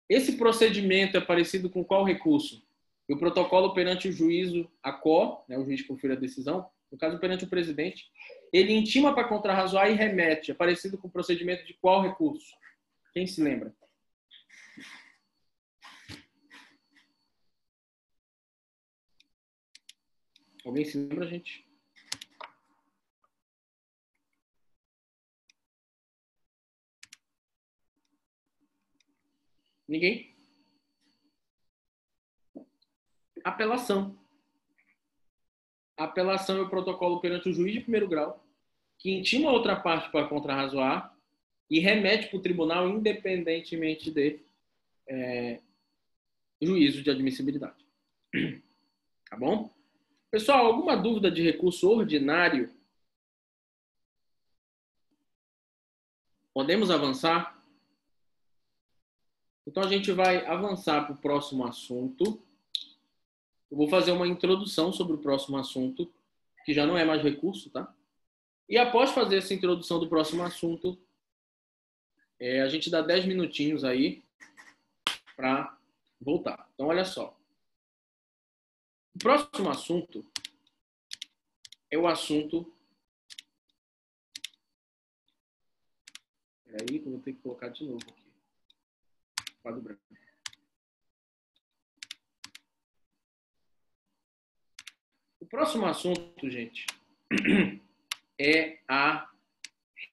Esse procedimento é parecido com qual recurso? O protocolo perante o juízo ACO, né, o juiz que confere a decisão, no caso, perante o presidente, ele intima para contrarrazoar e remete. É parecido com o procedimento de qual recurso? Quem se lembra? Alguém se lembra, gente? Ninguém? Apelação. A apelação é o protocolo perante o juiz de primeiro grau, que intima a outra parte para contrarrazoar e remete para o tribunal independentemente de juízo de admissibilidade. Tá bom? Pessoal, alguma dúvida de recurso ordinário? Podemos avançar? Então, a gente vai avançar para o próximo assunto. Eu vou fazer uma introdução sobre o próximo assunto, que já não é mais recurso, tá? E após fazer essa introdução do próximo assunto, a gente dá 10 minutinhos aí para voltar. Então, olha só. O próximo assunto é o assunto... Peraí, que eu vou ter que colocar de novo aqui. Quadro branco. O próximo assunto, gente, é a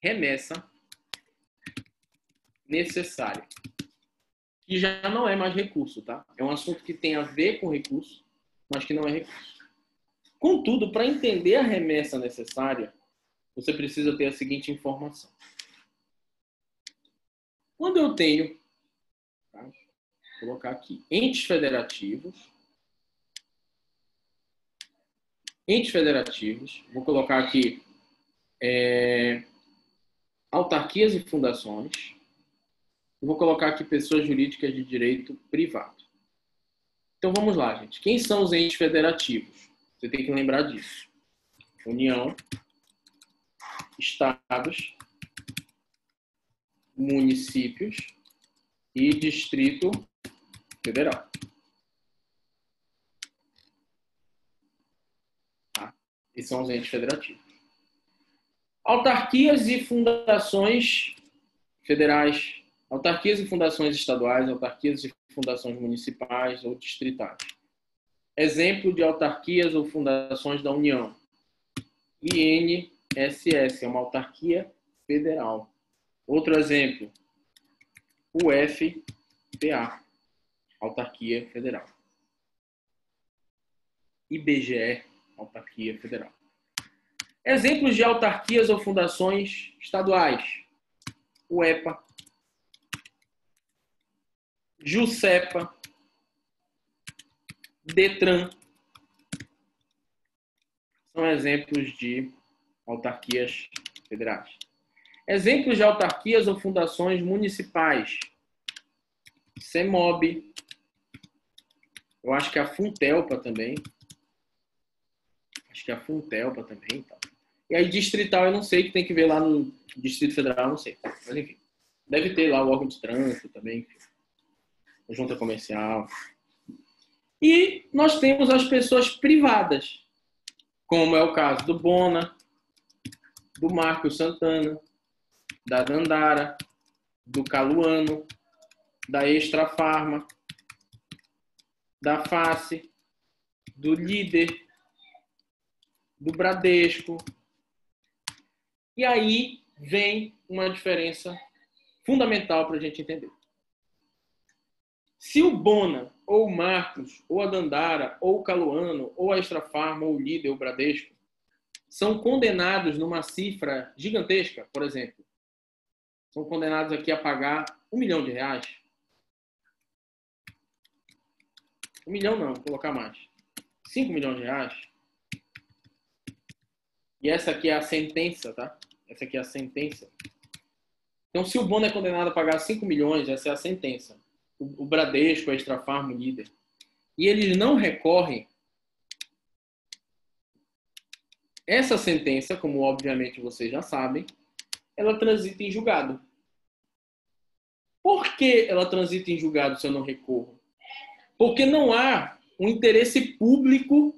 remessa necessária. Que já não é mais recurso, tá? É um assunto que tem a ver com recurso, mas que não é recurso. Contudo, para entender a remessa necessária, você precisa ter a seguinte informação. Quando eu tenho, tá? Vou colocar aqui, entes federativos, vou colocar aqui autarquias e fundações, vou colocar aqui pessoas jurídicas de direito privado. Então vamos lá, gente. Quem são os entes federativos? Você tem que lembrar disso. União, estados, municípios e Distrito Federal. Tá? Esses são os entes federativos. Autarquias e fundações federais, autarquias e fundações estaduais, autarquias e fundações municipais ou distritais. Exemplo de autarquias ou fundações da União. INSS, é uma autarquia federal. Outro exemplo, UFPA, autarquia federal. IBGE, autarquia federal. Exemplos de autarquias ou fundações estaduais. UEPA, JUSEPA, DETRAN. São exemplos de autarquias federais. Exemplos de autarquias ou fundações municipais. CEMOB. Eu acho que a FUNTELPA também. Tá? E aí, distrital, eu não sei, que tem que ver lá no Distrito Federal, não sei. Mas, enfim. Deve ter lá o órgão de trânsito também, enfim. Junta comercial. E nós temos as pessoas privadas, como é o caso do Bona, do Marco Santana, da Dandara, do Caluano, da Extra Farma, da Face, do Líder, do Bradesco. E aí vem uma diferença fundamental para a gente entender. Se o Bona, ou o Marcos, ou a Dandara, ou o Caluano, ou a Extra Farma, ou o Líder, ou o Bradesco, são condenados numa cifra gigantesca, por exemplo, são condenados aqui a pagar R$1 milhão. 1 milhão não, vou colocar mais. 5 milhões de reais. E essa aqui é a sentença, tá? Essa aqui é a sentença. Então, se o Bona é condenado a pagar 5 milhões, essa é a sentença. O Bradesco, a Extra Farma, o Líder. E eles não recorrem. Essa sentença, como obviamente vocês já sabem, ela transita em julgado. Por que ela transita em julgado se eu não recorro? Porque não há um interesse público,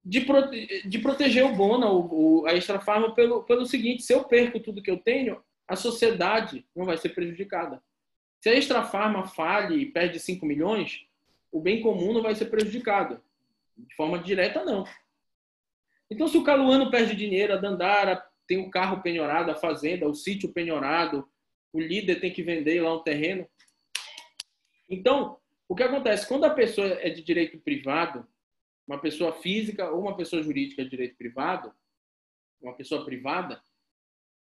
de proteger o Bona, a Extra Farma, pelo seguinte: se eu perco tudo que eu tenho, a sociedade não vai ser prejudicada. Se a Extra Farma falhe e perde 5 milhões, o bem comum não vai ser prejudicado. De forma direta, não. Então, se o Caluano perde dinheiro, a Dandara tem o carro penhorado, a fazenda, o sítio penhorado, o Líder tem que vender lá um terreno. Então, o que acontece? Quando a pessoa é de direito privado, uma pessoa física ou uma pessoa jurídica de direito privado, uma pessoa privada,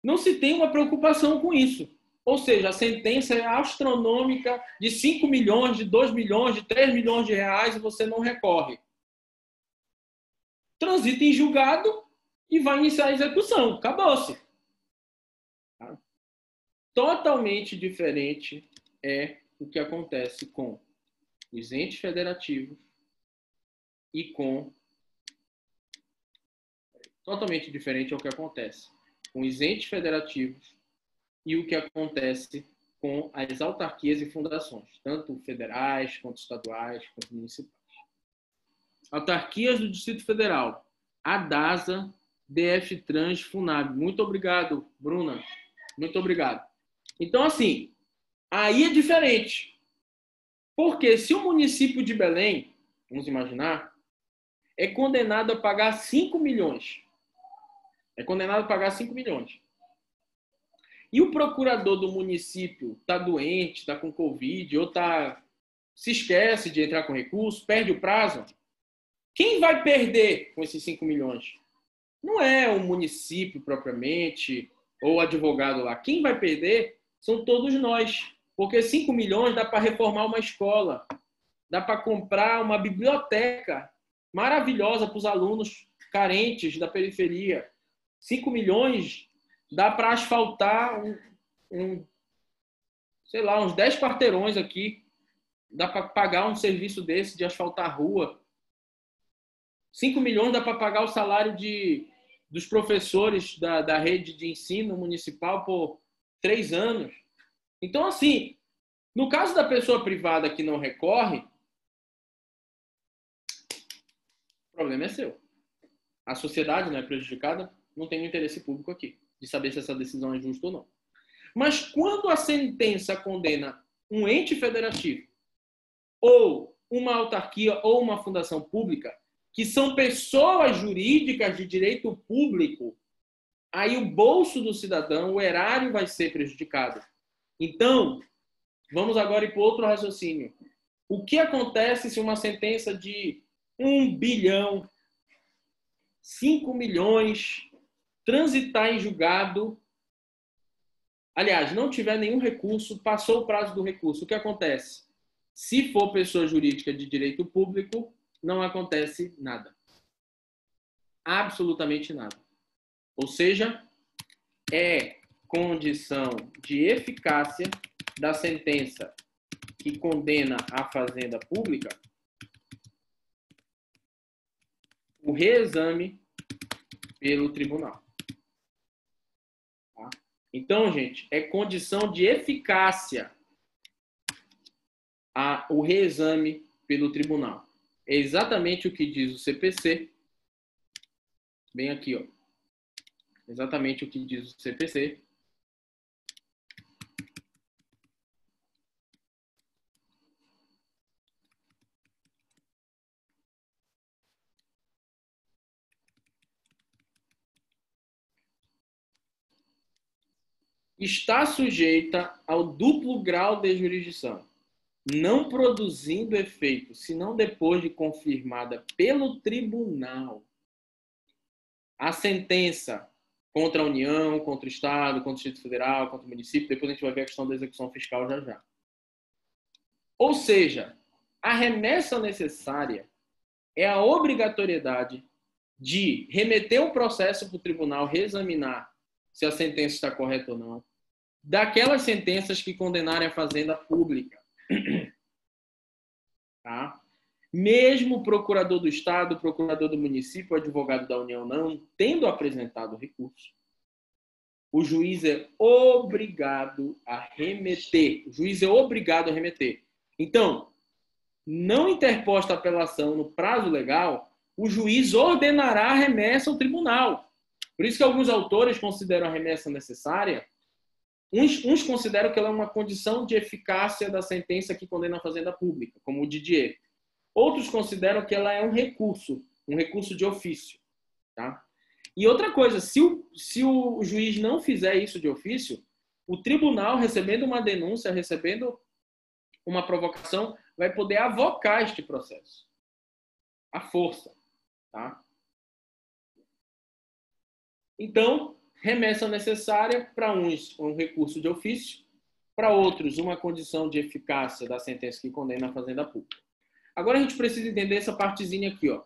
não se tem uma preocupação com isso. Ou seja, a sentença é astronômica de 5 milhões, de 2 milhões, de 3 milhões de reais e você não recorre. Transita em julgado e vai iniciar a execução. Acabou-se. Tá? Totalmente diferente é o que acontece com os entes federativos e com... Totalmente diferente é o que acontece com os entes federativos e o que acontece com as autarquias e fundações, tanto federais, quanto estaduais, quanto municipais. Autarquias do Distrito Federal: ADASA, DFTrans, FUNAB. Muito obrigado, Bruna. Muito obrigado. Então, assim, aí é diferente. Porque se o município de Belém, vamos imaginar, é condenado a pagar 5 milhões. É condenado a pagar 5 milhões. E o procurador do município está doente, está com Covid, ou se esquece de entrar com recurso, perde o prazo, Quem vai perder com esses 5 milhões? Não é o município propriamente, ou o advogado lá. Quem vai perder são todos nós. Porque 5 milhões dá para reformar uma escola, dá para comprar uma biblioteca maravilhosa para os alunos carentes da periferia. 5 milhões dá para asfaltar sei lá, uns 10 quarteirões aqui. Dá para pagar um serviço desse de asfaltar a rua. 5 milhões dá para pagar o salário dos professores da rede de ensino municipal por 3 anos. Então, assim, no caso da pessoa privada que não recorre, o problema é seu. A sociedade não é prejudicada, não tem um interesse público aqui, de saber se essa decisão é justa ou não. Mas quando a sentença condena um ente federativo, ou uma autarquia, ou uma fundação pública, que são pessoas jurídicas de direito público, aí o bolso do cidadão, o erário, vai ser prejudicado. Então, vamos agora ir para outro raciocínio. O que acontece se uma sentença de 1 bilhão, 5 milhões, transitar em julgado, aliás, não tiver nenhum recurso, passou o prazo do recurso, o que acontece? Se for pessoa jurídica de direito público, não acontece nada. Absolutamente nada. Ou seja, é condição de eficácia da sentença que condena a fazenda pública o reexame pelo tribunal. Tá? Então, gente, é condição de eficácia o reexame pelo tribunal. É exatamente o que diz o CPC. Bem aqui, ó. Exatamente o que diz o CPC. Está sujeita ao duplo grau de jurisdição, não produzindo efeito, senão depois de confirmada pelo tribunal a sentença contra a União, contra o Estado, contra o Distrito Federal, contra o município. Depois a gente vai ver a questão da execução fiscal já já. Ou seja, a remessa necessária é a obrigatoriedade de remeter o processo para o tribunal reexaminar se a sentença está correta ou não, daquelas sentenças que condenarem a fazenda pública. Tá? Mesmo o procurador do Estado, o procurador do município, o advogado da União não tendo apresentado o recurso, o juiz é obrigado a remeter. O juiz é obrigado a remeter. Então, não interposta a apelação no prazo legal, o juiz ordenará a remessa ao tribunal. Por isso que alguns autores consideram a remessa necessária. Uns consideram que ela é uma condição de eficácia da sentença que condena a fazenda pública, como o Didier. Outros consideram que ela é um recurso de ofício. Tá? E outra coisa, se o juiz não fizer isso de ofício, o tribunal, recebendo uma denúncia, recebendo uma provocação, vai poder avocar este processo. À força. Tá? Então, remessa necessária para uns um recurso de ofício, para outros uma condição de eficácia da sentença que condena a fazenda pública. Agora a gente precisa entender essa partezinha aqui, ó.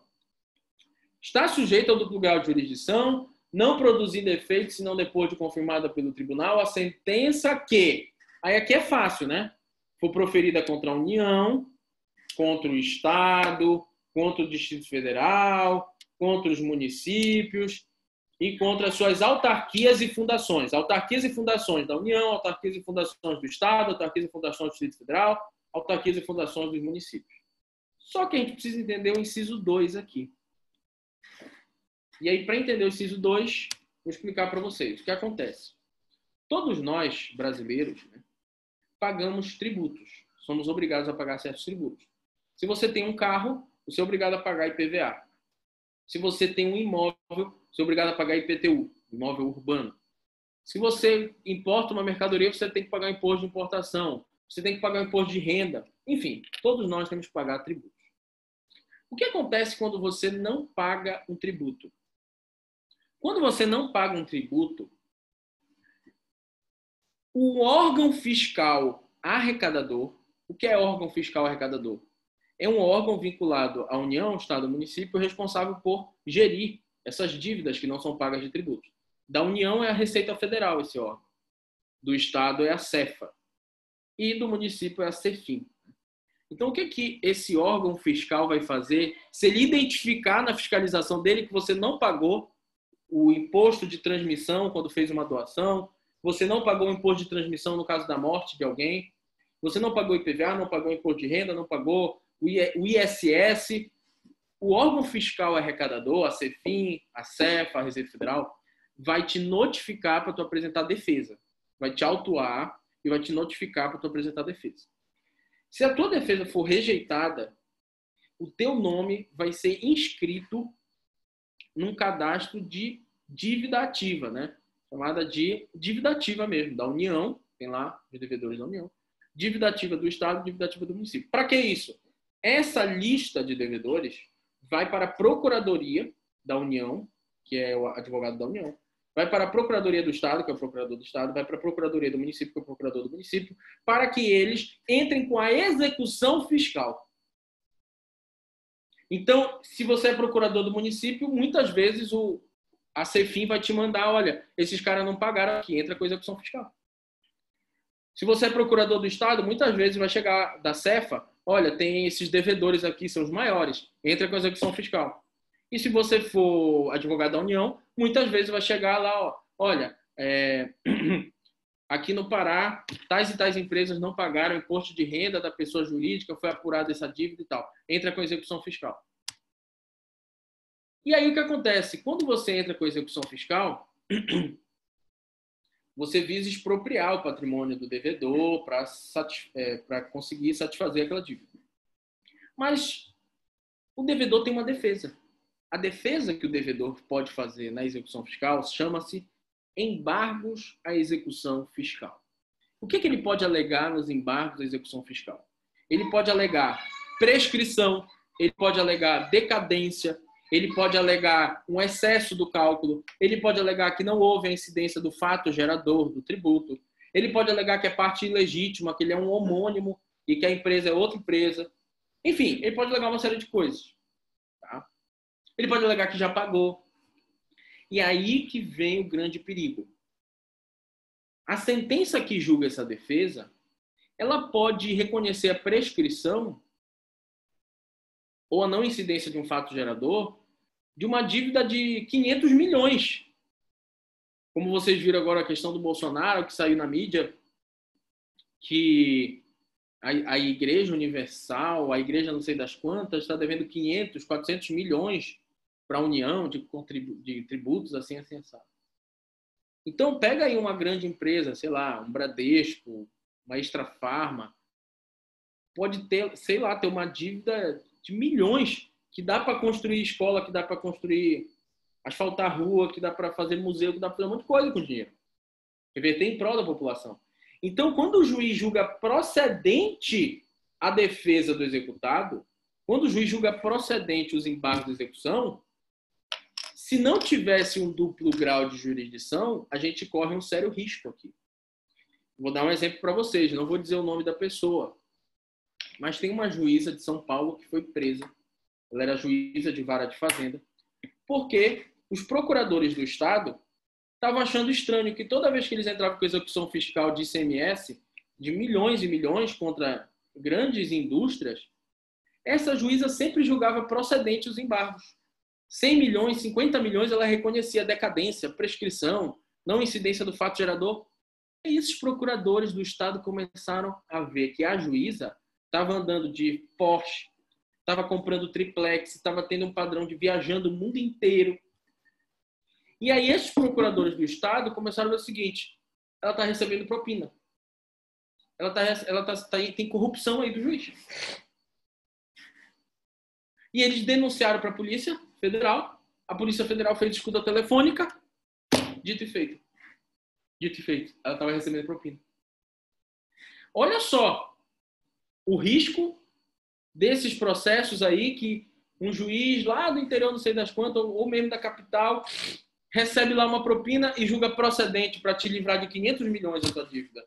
Está sujeito ao duplo grau de jurisdição, não produzindo efeito, senão depois de confirmada pelo tribunal, a sentença que, aí aqui é fácil, né? For proferida contra a União, contra o Estado, contra o Distrito Federal, contra os municípios e contra as suas autarquias e fundações. Autarquias e fundações da União, autarquias e fundações do Estado, autarquias e fundações do Distrito Federal, autarquias e fundações dos municípios. Só que a gente precisa entender o inciso 2 aqui. E aí, para entender o inciso 2, vou explicar para vocês o que acontece. Todos nós, brasileiros, né, pagamos tributos. Somos obrigados a pagar certos tributos. Se você tem um carro, você é obrigado a pagar IPVA. Se você tem um imóvel, você é obrigado a pagar IPTU, imóvel urbano. Se você importa uma mercadoria, você tem que pagar imposto de importação. Você tem que pagar imposto de renda. Enfim, todos nós temos que pagar tributos. O que acontece quando você não paga um tributo? Quando você não paga um tributo, o órgão fiscal arrecadador, o que é órgão fiscal arrecadador? É um órgão vinculado à União, Estado e município responsável por gerir essas dívidas que não são pagas de tributos. Da União é a Receita Federal, esse órgão. Do Estado é a Cefa. E do município é a Cefim. Então, o que esse órgão fiscal vai fazer se ele identificar na fiscalização dele que você não pagou o imposto de transmissão quando fez uma doação, você não pagou o imposto de transmissão no caso da morte de alguém, você não pagou IPVA, não pagou imposto de renda, não pagou o ISS, o órgão fiscal arrecadador, a Cefim, a Cefa, a Receita Federal, vai te notificar para tu apresentar defesa. Vai te autuar e vai te notificar para tu apresentar defesa. Se a tua defesa for rejeitada, o teu nome vai ser inscrito num cadastro de dívida ativa, né? Chamada de dívida ativa mesmo, da União, tem lá os devedores da União, dívida ativa do Estado, dívida ativa do município. Para que isso? Essa lista de devedores vai para a Procuradoria da União, que é o advogado da União, vai para a Procuradoria do Estado, que é o procurador do Estado, vai para a Procuradoria do Município, que é o procurador do município, para que eles entrem com a execução fiscal. Então, se você é procurador do município, muitas vezes a Cefim vai te mandar, olha, esses caras não pagaram aqui, entra com a execução fiscal. Se você é procurador do Estado, muitas vezes vai chegar da Cefa, olha, tem esses devedores aqui, são os maiores, entra com a execução fiscal. E se você for advogado da União, muitas vezes vai chegar lá, ó, olha, aqui no Pará, tais e tais empresas não pagaram imposto de renda da pessoa jurídica, foi apurada essa dívida e tal. Entra com a execução fiscal. E aí o que acontece? Quando você entra com a execução fiscal, você visa expropriar o patrimônio do devedor para conseguir satisfazer aquela dívida. Mas o devedor tem uma defesa. A defesa que o devedor pode fazer na execução fiscal chama-se embargos à execução fiscal. O que ele pode alegar nos embargos à execução fiscal? Ele pode alegar prescrição, ele pode alegar decadência, ele pode alegar um excesso do cálculo, ele pode alegar que não houve a incidência do fato gerador do tributo, ele pode alegar que é parte ilegítima, que ele é um homônimo e que a empresa é outra empresa. Enfim, ele pode alegar uma série de coisas. Tá? Ele pode alegar que já pagou. E aí que vem o grande perigo. A sentença que julga essa defesa, ela pode reconhecer a prescrição ou a não incidência de um fato gerador de uma dívida de 500 milhões. Como vocês viram agora a questão do Bolsonaro, que saiu na mídia, que a Igreja Universal, a Igreja não sei das quantas, está devendo 500, 400 milhões para a União de tributos, assim, assado. Então, pega aí uma grande empresa, sei lá, um Bradesco, uma Extra Farma, pode ter, sei lá, ter uma dívida de milhões, que dá para construir escola, que dá para construir, asfaltar rua, que dá para fazer museu, que dá para fazer um monte de coisa com dinheiro. Reverter em prol da população. Então, quando o juiz julga procedente a defesa do executado, quando o juiz julga procedente os embargos de execução, se não tivesse um duplo grau de jurisdição, a gente corre um sério risco aqui. Vou dar um exemplo para vocês, não vou dizer o nome da pessoa, mas tem uma juíza de São Paulo que foi presa. Ela era juíza de vara de fazenda, porque os procuradores do Estado estavam achando estranho que toda vez que eles entravam com execução fiscal de ICMS, de milhões e milhões contra grandes indústrias, essa juíza sempre julgava procedente os embargos. 100 milhões, 50 milhões, ela reconhecia decadência, prescrição, não incidência do fato gerador. E esses procuradores do Estado começaram a ver que a juíza estava andando de Porsche, estava comprando triplex, estava tendo um padrão de viajando o mundo inteiro. E aí esses procuradores do Estado começaram a ver o seguinte: ela está recebendo propina. Tem corrupção aí do juiz. E eles denunciaram para a Polícia Federal. A Polícia Federal fez escuta telefônica. Dito e feito. Dito e feito. Ela estava recebendo propina. Olha só o risco desses processos aí que um juiz lá do interior, não sei das quantas, ou mesmo da capital, recebe lá uma propina e julga procedente para te livrar de 500 milhões da tua dívida.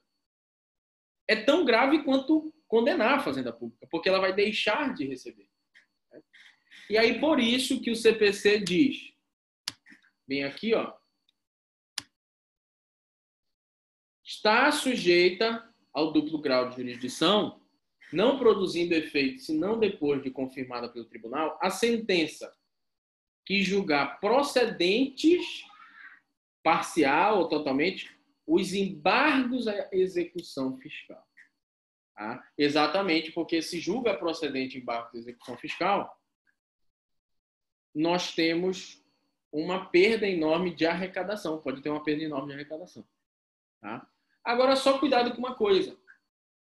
É tão grave quanto condenar a fazenda pública, porque ela vai deixar de receber. E aí, por isso que o CPC diz, bem aqui, ó, está sujeita ao duplo grau de jurisdição, não produzindo efeito, senão depois de confirmada pelo tribunal, a sentença que julgar procedentes, parcial ou totalmente, os embargos à execução fiscal. Tá? Exatamente porque se julga procedente embargo à execução fiscal, nós temos uma perda enorme de arrecadação. Pode ter uma perda enorme de arrecadação. Tá? Agora, só cuidado com uma coisa.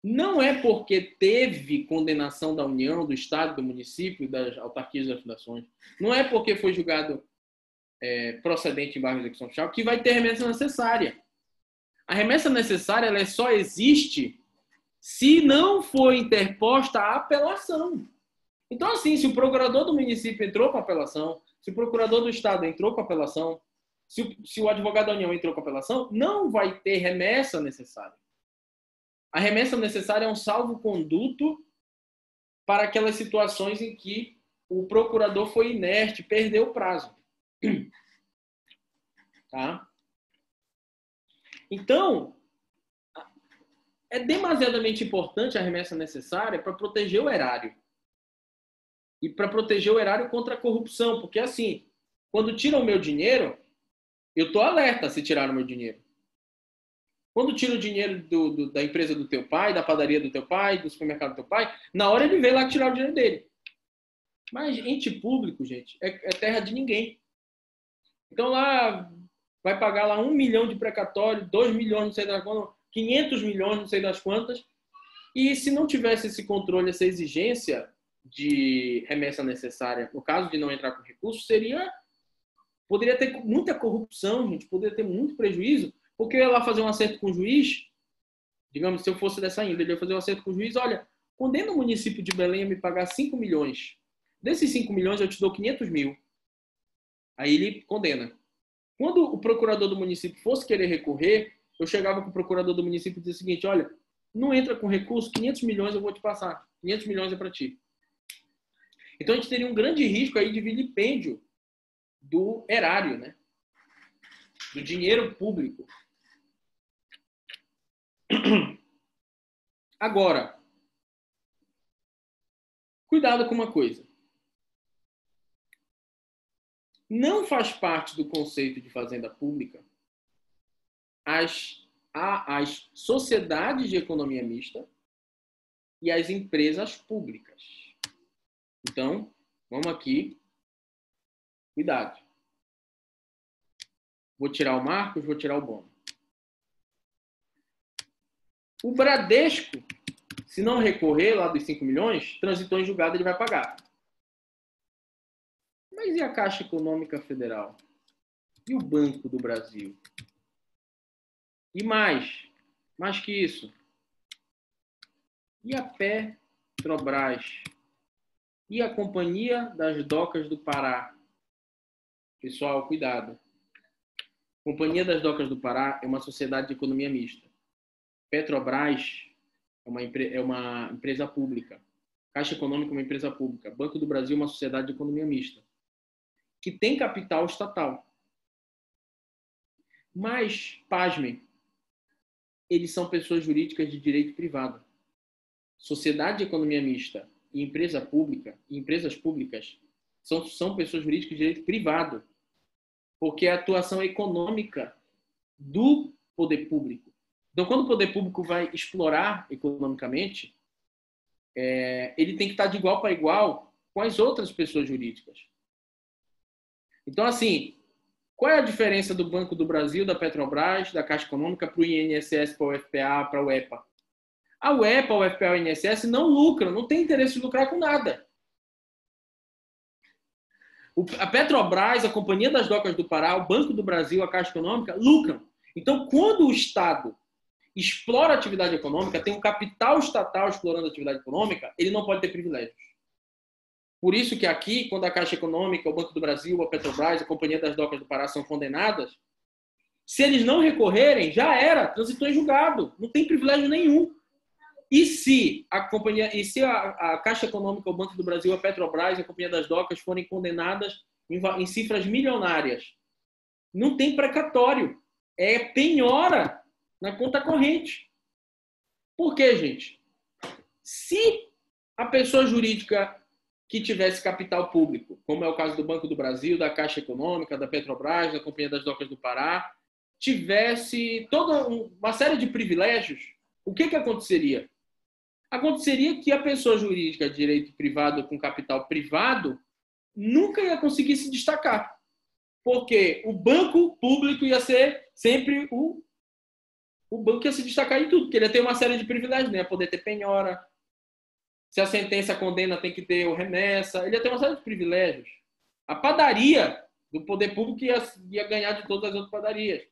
Não é porque teve condenação da União, do Estado, do município, das autarquias e das fundações, não é porque foi julgado procedente embargo de execução fiscal que vai ter remessa necessária. A remessa necessária ela só existe se não for interposta a apelação. Então, assim, se o procurador do município entrou com apelação, se o procurador do Estado entrou com apelação, se o advogado da União entrou com apelação, não vai ter remessa necessária. A remessa necessária é um salvo-conduto para aquelas situações em que o procurador foi inerte, perdeu o prazo. Tá? Então, é demasiadamente importante a remessa necessária para proteger o erário. E para proteger o erário contra a corrupção. Porque, assim, quando tiram o meu dinheiro, eu estou alerta se tiraram o meu dinheiro. Quando tira o dinheiro da empresa do teu pai, da padaria do teu pai, do supermercado do teu pai, na hora ele vem lá tirar o dinheiro dele. Mas ente público, gente, é terra de ninguém. Então lá vai pagar lá 1 milhão de precatório, 2 milhões, não sei das quantas, 500 milhões, não sei das quantas. E se não tivesse esse controle, essa exigência de remessa necessária, no caso de não entrar com recurso, poderia ter muita corrupção, gente, poderia ter muito prejuízo. Porque eu ia lá fazer um acerto com o juiz, digamos, se eu fosse dessa índole, eu ia fazer um acerto com o juiz, olha, condena o município de Belém a me pagar 5 milhões. Desses 5 milhões eu te dou 500 mil. Aí ele condena. Quando o procurador do município fosse querer recorrer, eu chegava com o procurador do município e dizia o seguinte, olha, não entra com recurso, 500 milhões eu vou te passar. 500 milhões é para ti. Então a gente teria um grande risco aí de vilipêndio do erário, né? Do dinheiro público. Agora, cuidado com uma coisa. Não faz parte do conceito de fazenda pública as sociedades de economia mista e as empresas públicas. Então, vamos aqui. Cuidado. Vou tirar o Marcos, vou tirar o Bono. O Bradesco, se não recorrer lá dos 5 milhões, transitou em julgado, ele vai pagar. Mas e a Caixa Econômica Federal? E o Banco do Brasil? E mais que isso? E a Petrobras? E a Companhia das Docas do Pará? Pessoal, cuidado. Companhia das Docas do Pará é uma sociedade de economia mista. Petrobras é uma empresa pública. Caixa Econômica é uma empresa pública. Banco do Brasil é uma sociedade de economia mista. Que tem capital estatal. Mas, pasmem, eles são pessoas jurídicas de direito privado. Sociedade de economia mista e empresa pública, e empresas públicas são pessoas jurídicas de direito privado. Porque é a atuação econômica do poder público. Então, quando o poder público vai explorar economicamente, ele tem que estar de igual para igual com as outras pessoas jurídicas. Então, assim, qual é a diferença do Banco do Brasil, da Petrobras, da Caixa Econômica para o INSS, para o UFPA, para o EPA? A UEPA, o UFPA e o INSS não lucram, não tem interesse de lucrar com nada. A Petrobras, a Companhia das Docas do Pará, o Banco do Brasil, a Caixa Econômica, lucram. Então, quando o Estado explora a atividade econômica, tem um capital estatal explorando a atividade econômica, ele não pode ter privilégios. Por isso que aqui, quando a Caixa Econômica, o Banco do Brasil, a Petrobras, a Companhia das Docas do Pará são condenadas, se eles não recorrerem, já era, transitou em julgado, não tem privilégio nenhum. E se a Caixa Econômica, o Banco do Brasil, a Petrobras, a Companhia das Docas forem condenadas em cifras milionárias, não tem precatório, é penhora na conta corrente. Por quê, gente? Se a pessoa jurídica que tivesse capital público, como é o caso do Banco do Brasil, da Caixa Econômica, da Petrobras, da Companhia das Docas do Pará, tivesse toda uma série de privilégios, o que aconteceria? Aconteceria que a pessoa jurídica de direito privado com capital privado nunca ia conseguir se destacar, porque o banco público ia ser sempre o banco ia se destacar em tudo, porque ele ia ter uma série de privilégios, né? Ia poder ter penhora, se a sentença condena tem que ter o remessa, ele ia ter uma série de privilégios. A padaria do poder público ia ganhar de todas as outras padarias.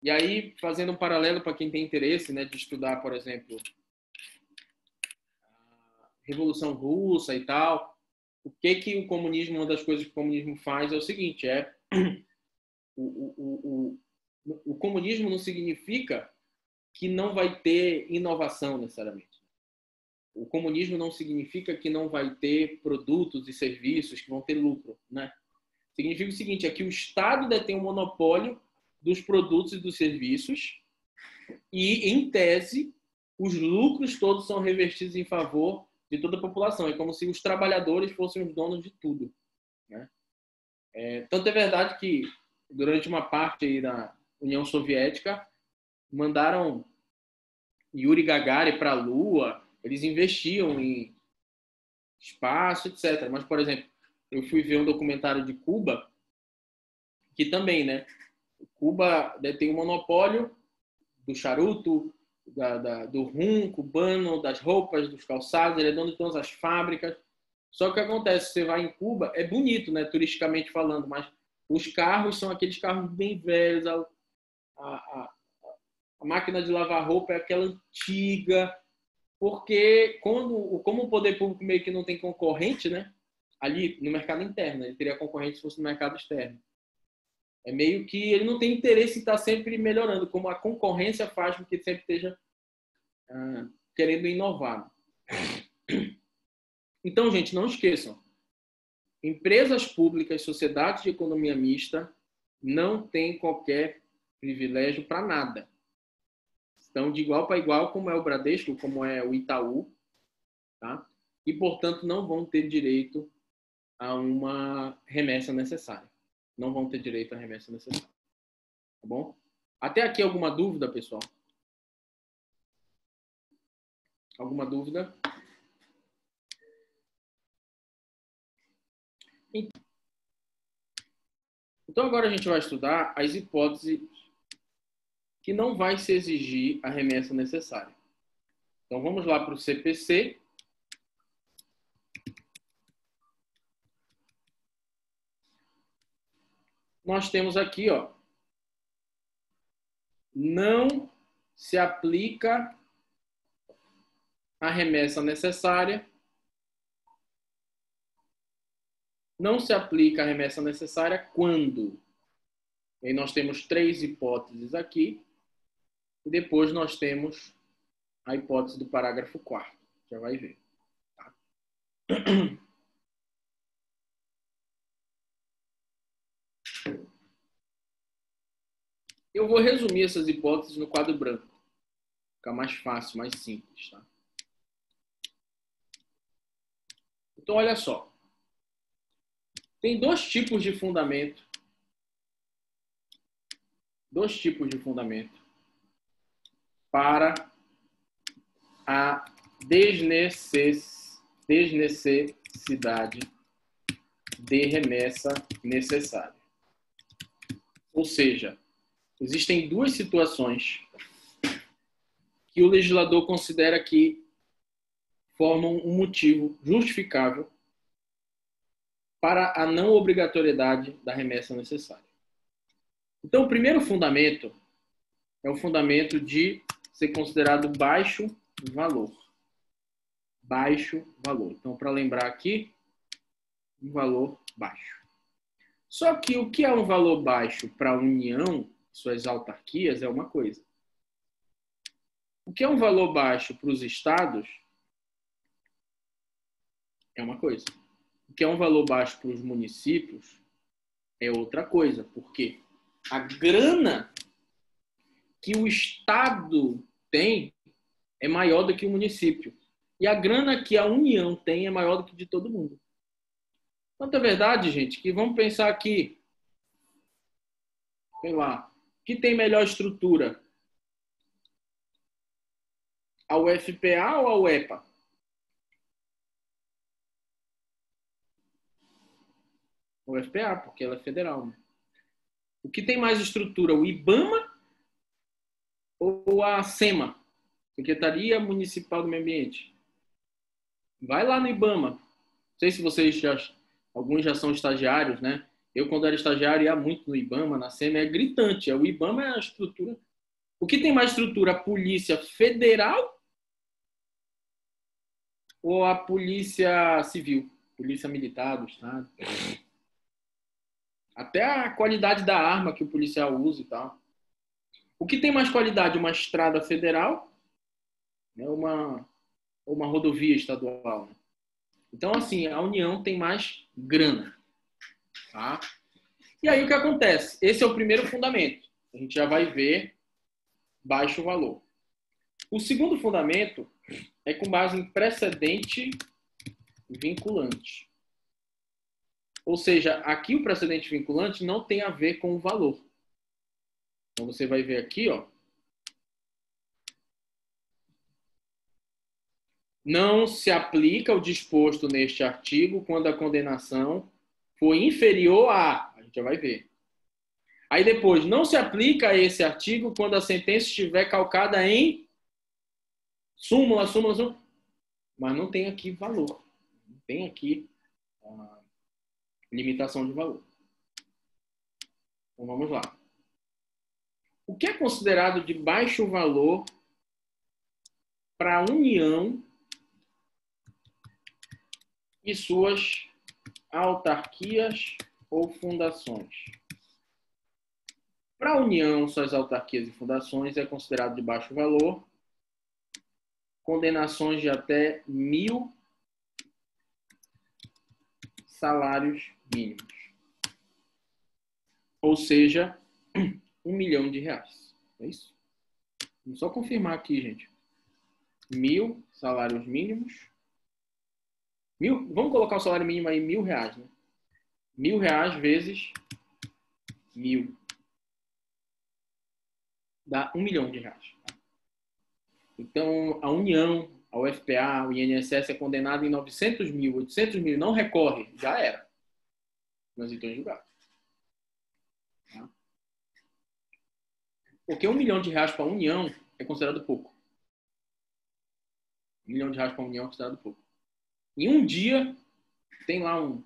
E aí, fazendo um paralelo para quem tem interesse, né, de estudar, por exemplo, a Revolução Russa e tal, o que o comunismo, uma das coisas que o comunismo faz é o seguinte, o comunismo não significa que não vai ter inovação necessariamente. O comunismo não significa que não vai ter produtos e serviços que vão ter lucro, né? Significa o seguinte, é que o Estado detém o monopólio dos produtos e dos serviços e, em tese, os lucros todos são revertidos em favor de toda a população. É como se os trabalhadores fossem os donos de tudo, né? Tanto é verdade que, durante uma parte aí da União Soviética, mandaram Yuri Gagarin para a Lua, eles investiam em espaço, etc. Mas, por exemplo, eu fui ver um documentário de Cuba, que também, né? Cuba detém o monopólio do charuto, do rum cubano, das roupas, dos calçados, ele é dono de todas as fábricas. Só que o que acontece, você vai em Cuba, é bonito, né, turisticamente falando, mas os carros são aqueles carros bem velhos, a máquina de lavar roupa é aquela antiga, porque como o poder público meio que não tem concorrente, né, ali no mercado interno, ele teria concorrente se fosse no mercado externo. É meio que ele não tem interesse em estar sempre melhorando, como a concorrência faz com que sempre esteja querendo inovar. Então, gente, não esqueçam. Empresas públicas, sociedades de economia mista, não tem qualquer privilégio para nada. Estão de igual para igual, como é o Bradesco, como é o Itaú, tá? E, portanto, não vão ter direito a uma remessa necessária. Não vão ter direito à remessa necessária. Tá bom? Até aqui alguma dúvida, pessoal? Alguma dúvida? Então, agora a gente vai estudar as hipóteses que não vai se exigir a remessa necessária. Então, vamos lá para o CPC. Nós temos aqui, ó, não se aplica a remessa necessária. Não se aplica a remessa necessária quando? E aí nós temos 3 hipóteses aqui. E depois nós temos a hipótese do parágrafo 4º. Já vai ver. Tá? Eu vou resumir essas hipóteses no quadro branco. Fica mais fácil, mais simples. Tá? Então, olha só. Tem 2 tipos de fundamento. 2 tipos de fundamento para a desnecessidade de remessa necessária. Ou seja, existem 2 situações que o legislador considera que formam um motivo justificável para a não obrigatoriedade da remessa necessária. Então, o primeiro fundamento é o fundamento de ser considerado baixo valor. baixo valor. Então, para lembrar aqui, um valor baixo. Só que o que é um valor baixo para a União, suas autarquias, é uma coisa. O que é um valor baixo para os estados é uma coisa. O que é um valor baixo para os municípios é outra coisa. Porque a grana que o estado tem é maior do que o município. E a grana que a União tem é maior do que de todo mundo. Tanto é verdade, gente, que vamos pensar aqui, sei lá, que tem melhor estrutura? A UFPA ou a UEPA? A UFPA, porque ela é federal. Né? O que tem mais estrutura, o IBAMA ou a SEMA? Secretaria Municipal do Meio Ambiente. Vai lá no IBAMA. Não sei se vocês alguns já são estagiários, né? Eu, quando era estagiário, ia muito no IBAMA, na SEMA, é gritante. O IBAMA é a estrutura. O que tem mais estrutura, a Polícia Federal ou a Polícia Civil? Polícia Militar do Estado. Até a qualidade da arma que o policial usa e tal. O que tem mais qualidade? Uma estrada federal, né? Uma rodovia estadual. Então, assim, a União tem mais grana. Tá? E aí o que acontece? Esse é o primeiro fundamento. A gente já vai ver baixo valor. O segundo fundamento é com base em precedente vinculante. Ou seja, aqui o precedente vinculante não tem a ver com o valor. Então você vai ver aqui, ó. Não se aplica o disposto neste artigo quando a condenação for inferior a... A gente já vai ver. Aí depois, não se aplica esse artigo quando a sentença estiver calcada em súmula. Mas não tem aqui valor. Não tem aqui limitação de valor. Então vamos lá. O que é considerado de baixo valor para a União e suas autarquias ou fundações? Para a União, suas autarquias e fundações é considerado de baixo valor condenações de até 1.000 salários mínimos. Ou seja, R$ 1.000.000. É isso? Vamos só confirmar aqui, gente. 1.000 salários mínimos. Vamos colocar o salário mínimo aí, R$ 1.000, né? R$ 1.000 vezes 1.000. Dá R$ 1.000.000. Então, a União, a UFPA, o INSS é condenado em 900 mil, 800 mil, não recorre, já era. Nós estamos julgados. Tá? Porque R$ 1.000.000 para a União é considerado pouco. R$ 1.000.000 para a União é considerado pouco. Em um dia, tem lá um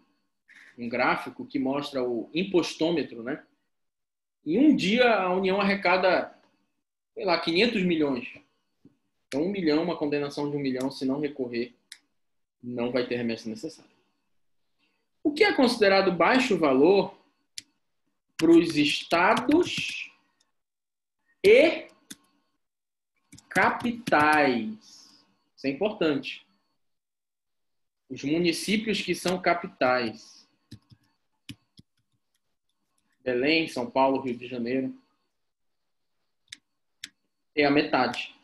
gráfico que mostra o impostômetro, né? Em um dia, a União arrecada, sei lá, 500 milhões. Então, 1 milhão, uma condenação de 1 milhão, se não recorrer, não vai ter remessa necessária. O que é considerado baixo valor para os estados e capitais? Isso é importante. Os municípios que são capitais. Belém, São Paulo, Rio de Janeiro. É a metade.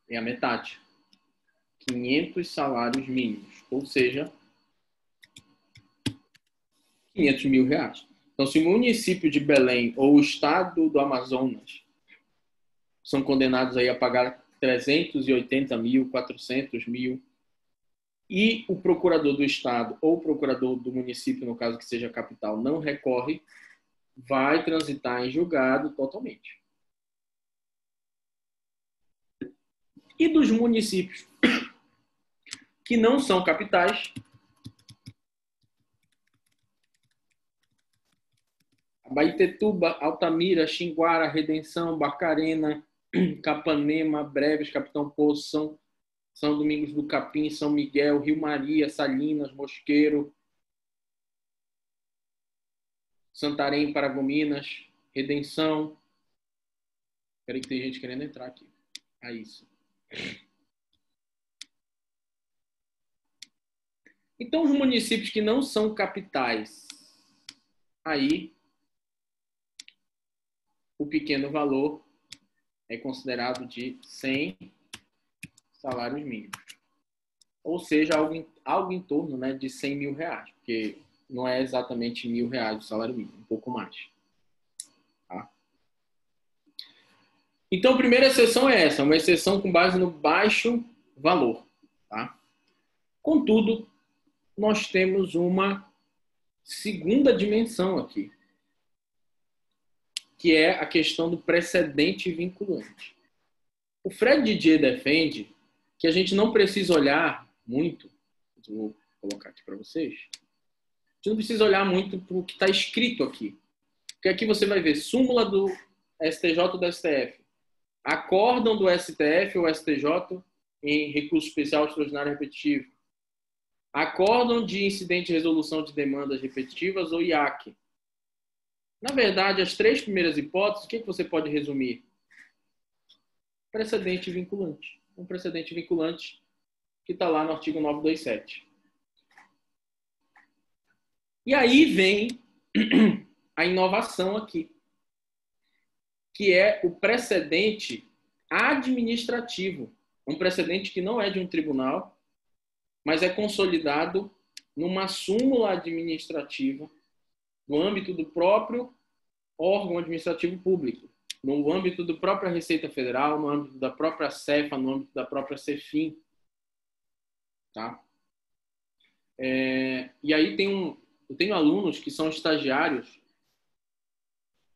É a metade. 500 salários mínimos. Ou seja, R$ 500 mil. Então, se o município de Belém ou o estado do Amazonas são condenados aí a pagar 380 mil, 400 mil, e o procurador do estado ou o procurador do município, no caso que seja a capital, não recorre, vai transitar em julgado totalmente. E dos municípios que não são capitais, Abaetetuba, Altamira, Xinguara, Redenção, Barcarena, Capanema, Breves, Capitão Poço, são São Domingos do Capim, São Miguel, Rio Maria, Salinas, Mosqueiro, Santarém, Paragominas, Redenção. Espera que tem gente querendo entrar aqui. É isso. Então, os municípios que não são capitais, aí o pequeno valor é considerado de 100 salários mínimos. Ou seja, algo em torno, né, de 100 mil reais, porque não é exatamente R$1.000 o salário mínimo, um pouco mais. Tá? Então, a primeira exceção é essa, uma exceção com base no baixo valor. Tá? Contudo, nós temos uma segunda dimensão aqui, que é a questão do precedente vinculante. O Fred Didier defende que a gente não precisa olhar muito, vou colocar aqui para vocês, a gente não precisa olhar muito para o que está escrito aqui. Porque aqui você vai ver súmula do STJ e do STF, acórdão do STF ou STJ em recurso especial extraordinário repetitivo, acórdão de incidente de resolução de demandas repetitivas ou IAC. Na verdade, as três primeiras hipóteses, o que você pode resumir? Precedente vinculante. Um precedente vinculante que está lá no artigo 927. E aí vem a inovação aqui, que é o precedente administrativo. Um precedente que não é de um tribunal, mas é consolidado numa súmula administrativa no âmbito do próprio órgão administrativo público, no âmbito da própria Receita Federal, no âmbito da própria Cefa, no âmbito da própria Cefim. Tá? E aí eu tenho alunos que são estagiários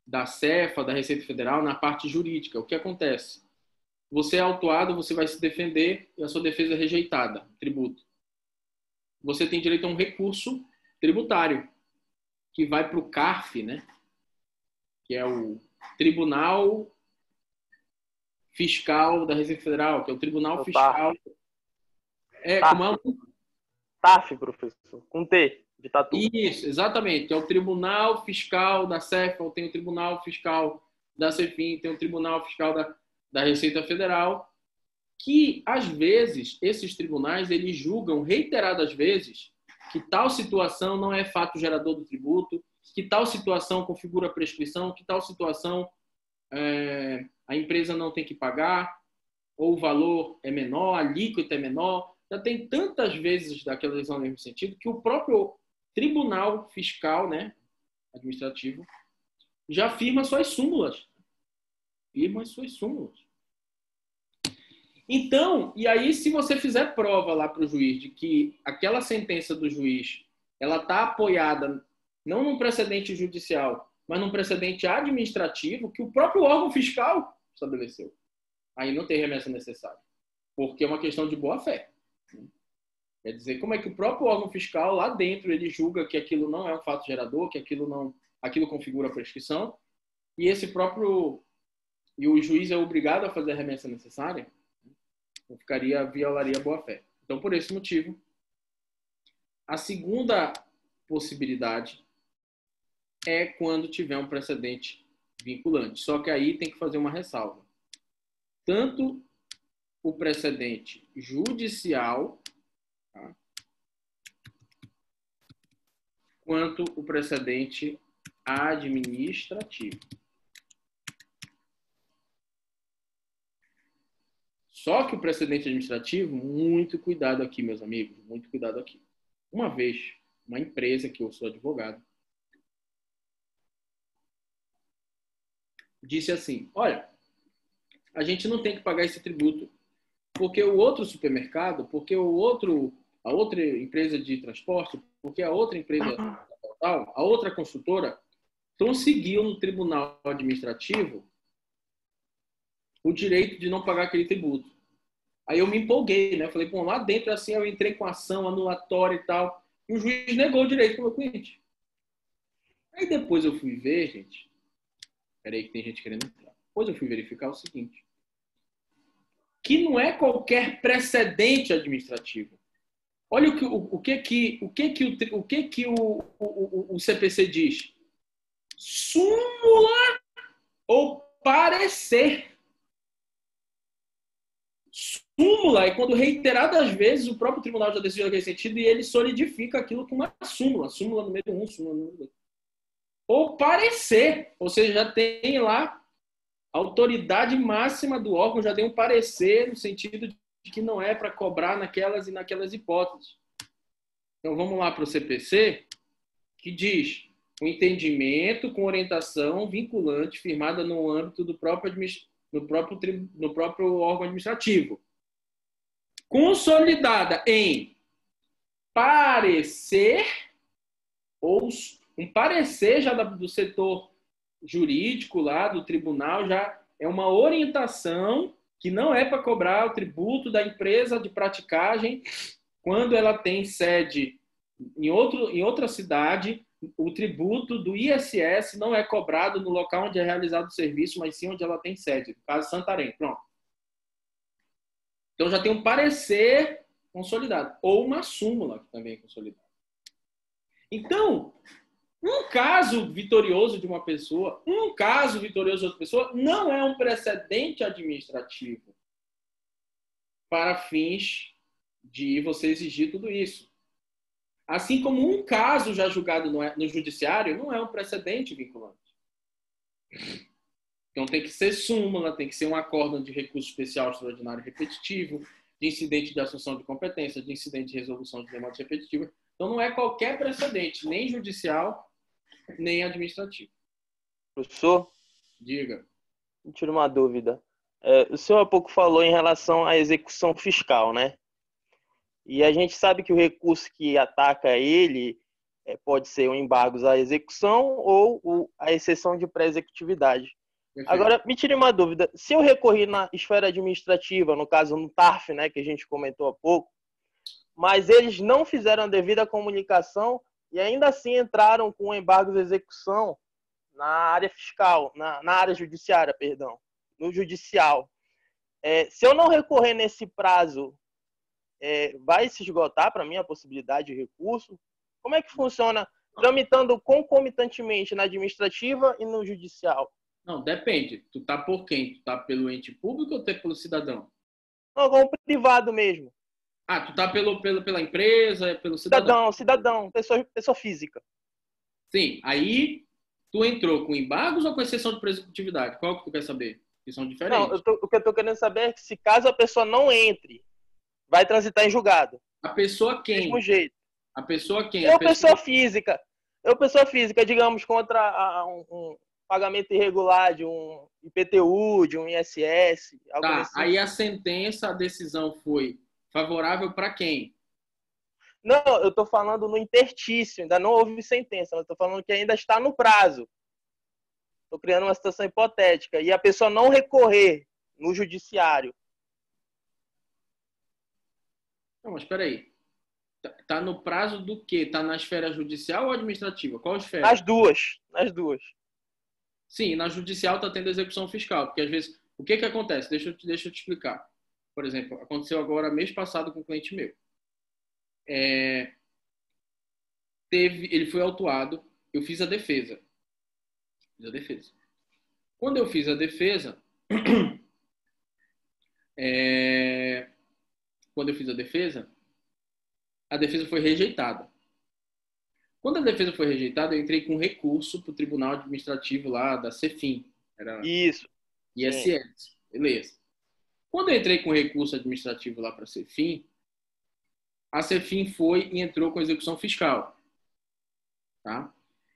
da Cefa, da Receita Federal, na parte jurídica. O que acontece? Você é autuado, você vai se defender e a sua defesa é rejeitada, tributo. Você tem direito a um recurso tributário, que vai para o CARF, né? Que é o Tribunal Fiscal da Receita Federal, que é o Tribunal Fiscal... como é o...
TAF, professor, com T, de tatu.
Isso, exatamente. É o Tribunal Fiscal da Cefa, tem o Tribunal Fiscal da Cefim, tem o Tribunal Fiscal da Receita Federal, que, às vezes, esses tribunais, eles julgam reiteradas vezes que tal situação não é fato gerador do tributo, que tal situação configura prescrição, que tal situação a empresa não tem que pagar, ou o valor é menor, a alíquota é menor. Já tem tantas vezes daquela decisão no mesmo sentido que o próprio Tribunal Fiscal, né, administrativo, já firma suas súmulas. Então, e aí se você fizer prova lá para o juiz de que aquela sentença do juiz ela está apoiada não num precedente judicial, mas num precedente administrativo que o próprio órgão fiscal estabeleceu, aí não tem remessa necessária, porque é uma questão de boa-fé. Quer dizer, como é que o próprio órgão fiscal lá dentro ele julga que aquilo não é um fato gerador, que aquilo configura a prescrição, e o juiz é obrigado a fazer a remessa necessária, violaria a boa-fé. Então, por esse motivo, a segunda possibilidade é quando tiver um precedente vinculante. Só que aí tem que fazer uma ressalva. Tanto o precedente judicial, tá, quanto o precedente administrativo. Só que o precedente administrativo, muito cuidado aqui, meus amigos, muito cuidado aqui. Uma vez, uma empresa, que eu sou advogado, disse assim, olha, a gente não tem que pagar esse tributo, porque o outro supermercado, porque a outra empresa de transporte, porque a outra empresa, a outra construtora, conseguiu no tribunal administrativo o direito de não pagar aquele tributo. Aí eu me empolguei, né? Eu falei, bom, lá dentro, assim, eu entrei com ação anulatória e tal, e o juiz negou o direito para o meu cliente. Aí depois eu fui ver, gente, peraí que tem gente querendo entrar. Depois eu fui verificar o seguinte, que não é qualquer precedente administrativo. Olha o que o CPC diz. Súmula ou parecer. Súmula é quando reiteradas vezes o próprio tribunal já decidiu naquele sentido e ele solidifica aquilo com uma súmula. Súmula número 1, súmula número 2. Ou parecer, ou seja, já tem lá a autoridade máxima do órgão, já deu um parecer no sentido de que não é para cobrar naquelas e naquelas hipóteses. Então vamos lá para o CPC, que diz o entendimento com orientação vinculante firmada no âmbito do próprio órgão administrativo, consolidada em parecer ou um parecer já do setor jurídico lá do tribunal, já é uma orientação que não é para cobrar o tributo da empresa de praticagem quando ela tem sede em outra cidade. O tributo do ISS não é cobrado no local onde é realizado o serviço, mas sim onde ela tem sede, no caso Santarém. Pronto. Então já tem um parecer consolidado, ou uma súmula que também é consolidada. Então, um caso vitorioso de uma pessoa, um caso vitorioso de outra pessoa, não é um precedente administrativo para fins de você exigir tudo isso. Assim como um caso já julgado no judiciário não é um precedente vinculante. Então tem que ser súmula, tem que ser um acórdão de recurso especial extraordinário repetitivo, de incidente de assunção de competência, de incidente de resolução de demanda repetitiva. Então não é qualquer precedente, nem judicial, nem administrativo.
Professor?
Diga.
Me tira uma dúvida. O senhor há pouco falou em relação à execução fiscal, né? E a gente sabe que o recurso que ataca ele pode ser o embargo à execução ou a exceção de pré-executividade. Agora, me tire uma dúvida. Se eu recorrer na esfera administrativa, no caso no TARF, né, que a gente comentou há pouco, mas eles não fizeram a devida comunicação e ainda assim entraram com embargos à execução na área fiscal, na área judiciária, perdão, no judicial. Se eu não recorrer nesse prazo, vai se esgotar para mim a possibilidade de recurso? Como é que funciona tramitando concomitantemente na administrativa e no judicial?
Não, depende. Tu tá por quem? Tu tá pelo ente público ou tu tá pelo cidadão?
Não, como privado mesmo.
Ah, tu tá pela empresa, pelo cidadão?
Cidadão, pessoa física.
Sim, aí tu entrou com embargos ou com exceção de pré-executividade? Qual que tu quer saber? Que são diferentes.
Não, o que eu tô querendo saber é que se caso a pessoa não entre, vai transitar em julgado.
A pessoa quem?
Do mesmo jeito.
A pessoa quem?
Pessoa física. Pessoa física, digamos, contra um pagamento irregular de um IPTU, de um ISS. Algo
tá,
assim.
Aí a sentença, a decisão foi favorável para quem?
Não, eu estou falando no interstício, ainda não houve sentença, mas estou falando que ainda está no prazo. Estou criando uma situação hipotética. E a pessoa não recorrer no judiciário.
Não, mas espera aí. Tá no prazo do quê? Tá na esfera judicial ou administrativa? Qual esfera?
Nas duas.
Sim, na judicial tá tendo execução fiscal, porque às vezes, o que acontece? Deixa eu te explicar. Por exemplo, aconteceu agora mês passado com um cliente meu. Ele foi autuado, eu fiz a defesa. Quando eu fiz a defesa, a defesa foi rejeitada. Quando a defesa foi rejeitada, eu entrei com recurso para o Tribunal Administrativo lá da Cefim.
Isso.
ISS. Beleza. Quando eu entrei com recurso administrativo lá para a Cefim foi e entrou com execução fiscal. Tá?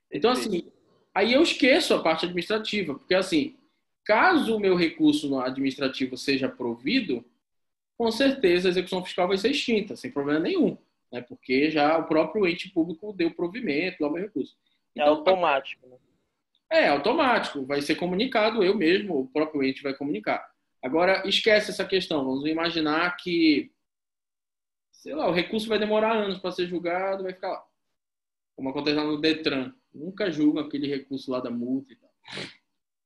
Então, assim, aí eu esqueço a parte administrativa, porque, assim, caso o meu recurso no administrativo seja provido, com certeza a execução fiscal vai ser extinta, sem problema nenhum, né? Porque já o próprio ente público deu provimento ao meu recurso.
Então, é automático. Né?
É automático, vai ser comunicado, eu mesmo, o próprio ente vai comunicar. Agora, esquece essa questão, vamos imaginar que, sei lá, o recurso vai demorar anos para ser julgado, vai ficar lá. Como acontece lá no Detran. Nunca julgam aquele recurso lá da multa e tal.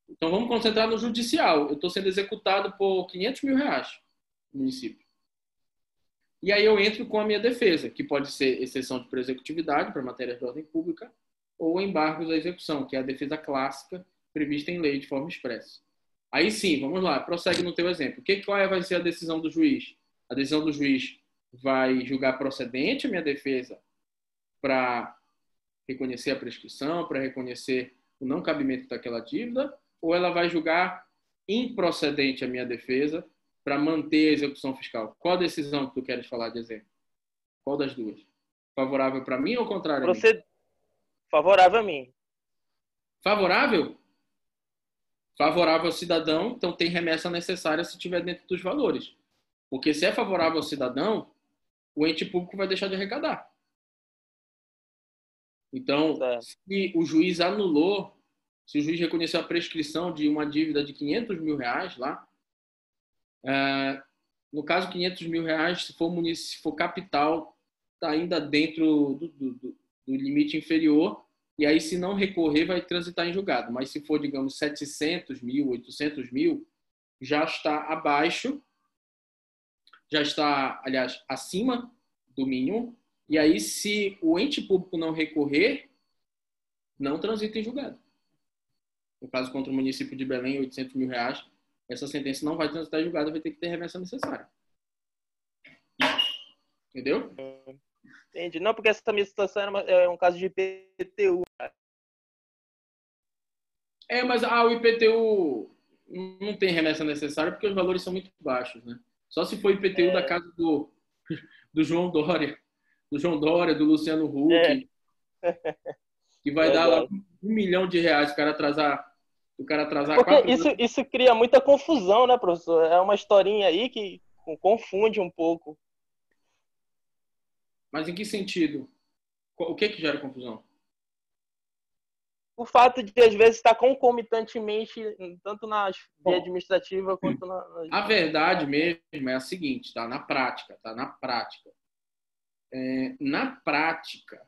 Então vamos concentrar no judicial. Eu estou sendo executado por R$500 mil. município. E aí eu entro com a minha defesa, que pode ser exceção de pró-executividade para matérias de ordem pública ou embargos à execução, que é a defesa clássica prevista em lei de forma expressa. Aí sim, vamos lá, prossegue no teu exemplo. Qual vai ser a decisão do juiz? A decisão do juiz vai julgar procedente a minha defesa para reconhecer a prescrição, para reconhecer o não cabimento daquela dívida, ou ela vai julgar improcedente a minha defesa para manter a execução fiscal? Qual a decisão que tu queres falar de exemplo? Qual das duas? Favorável para mim ou contrário a mim?
Favorável a mim.
Favorável? Favorável ao cidadão, então tem remessa necessária se estiver dentro dos valores. Porque se é favorável ao cidadão, o ente público vai deixar de arrecadar. Então, se o juiz anulou, se o juiz reconheceu a prescrição de uma dívida de 500 mil reais lá, no caso 500 mil reais, se for capital, está ainda dentro do limite inferior, e aí se não recorrer vai transitar em julgado. Mas se for, digamos, 700 mil, 800 mil, já está abaixo, já está, aliás, acima do mínimo, e aí se o ente público não recorrer, não transita em julgado. No caso contra o município de Belém, 800 mil reais, essa sentença não vai transitar em julgado, vai ter que ter remessa necessária. Entendeu?
Entendi. Não, porque essa minha situação é um caso de IPTU.
Mas o IPTU não tem remessa necessária porque os valores são muito baixos, né? Só se for IPTU da casa do João Dória, do Luciano Huck, que vai dar lá R$1 milhão o cara atrasar
porque
4 anos.
Isso cria muita confusão, né, professor? É uma historinha aí que confunde um pouco.
Mas em que sentido? O que gera confusão?
O fato de, às vezes, estar concomitantemente, tanto na via administrativa quanto na...
A verdade mesmo é a seguinte, tá? Na prática. Na prática,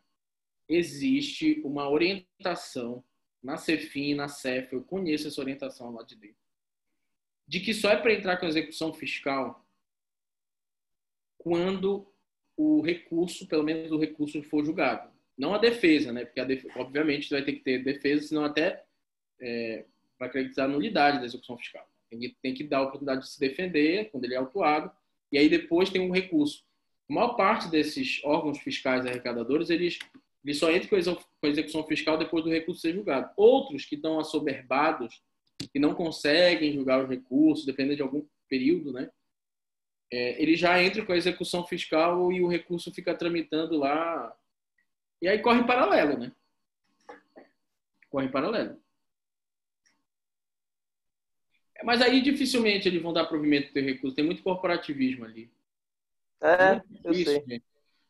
existe uma orientação na Cefim e na Cef, eu conheço essa orientação lá de dentro, de que só é para entrar com a execução fiscal quando o recurso, pelo menos o recurso, for julgado. Não a defesa, né? Porque obviamente vai ter que ter defesa, senão até vai acreditar a nulidade da execução fiscal. Tem que dar a oportunidade de se defender quando ele é autuado, e aí depois tem um recurso. A maior parte desses órgãos fiscais arrecadadores, eles só entram com a execução fiscal depois do recurso ser julgado. Outros que estão assoberbados, que não conseguem julgar os recursos, dependendo de algum período, né? Ele já entra com a execução fiscal e o recurso fica tramitando lá. E aí corre em paralelo, né? Corre em paralelo. Mas aí dificilmente eles vão dar provimento do teu recurso. Tem muito corporativismo ali.
Muito difícil,
eu sei.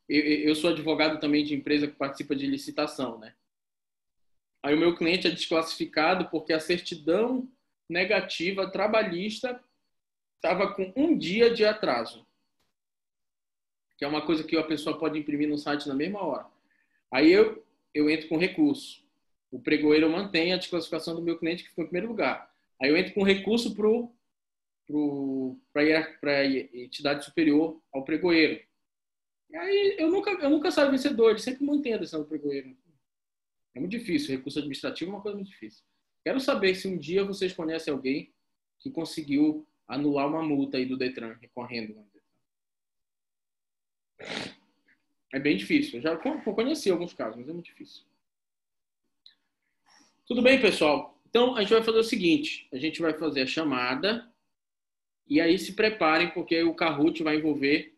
Eu sou advogado também de empresa que participa de licitação, né? Aí o meu cliente é desclassificado porque a certidão negativa trabalhista estava com 1 dia de atraso. Que é uma coisa que a pessoa pode imprimir no site na mesma hora. Aí eu entro com recurso. O pregoeiro mantém a desclassificação do meu cliente que ficou em primeiro lugar. Aí eu entro com recurso para a entidade superior ao pregoeiro. E aí eu nunca saio vencedor, ele sempre mantém a decisão do pregoeiro. É muito difícil, recurso administrativo é uma coisa muito difícil. Quero saber se um dia vocês conhecem alguém que conseguiu anular uma multa aí do Detran, recorrendo. É bem difícil. Eu já conheci alguns casos, mas é muito difícil. Tudo bem, pessoal? Então, a gente vai fazer o seguinte. A gente vai fazer a chamada e aí se preparem, porque o Kahoot vai envolver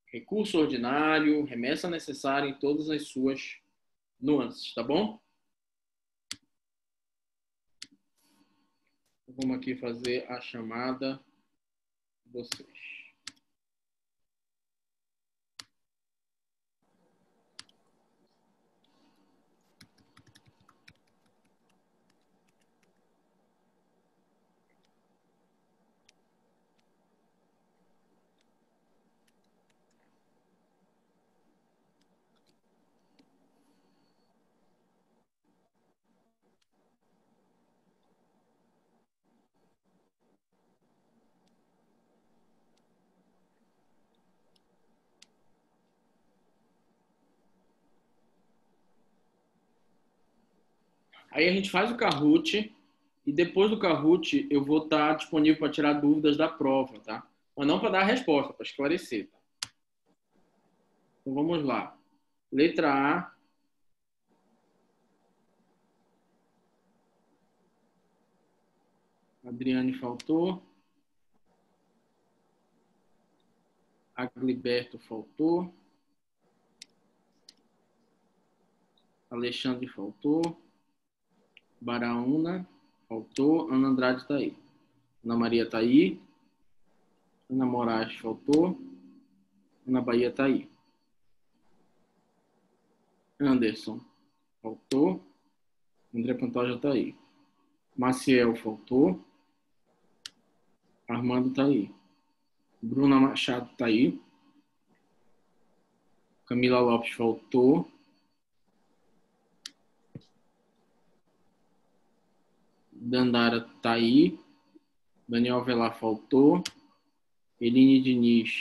recurso ordinário, remessa necessária em todas as suas nuances, tá bom? Vamos aqui fazer a chamada de vocês. Aí a gente faz o Kahoot e depois do Kahoot eu vou estar disponível para tirar dúvidas da prova, tá? Mas não para dar a resposta, para esclarecer. Tá? Então vamos lá. Letra A. Adriane faltou. Agliberto faltou. Alexandre faltou. Baraúna faltou. Ana Andrade está aí. Ana Maria está aí. Ana Moraes faltou. Ana Bahia está aí. Anderson faltou. André Pantoja está aí. Maciel faltou. Armando está aí. Bruna Machado está aí. Camila Lopes faltou. Dandara está aí. Daniel Velar faltou. Eline Diniz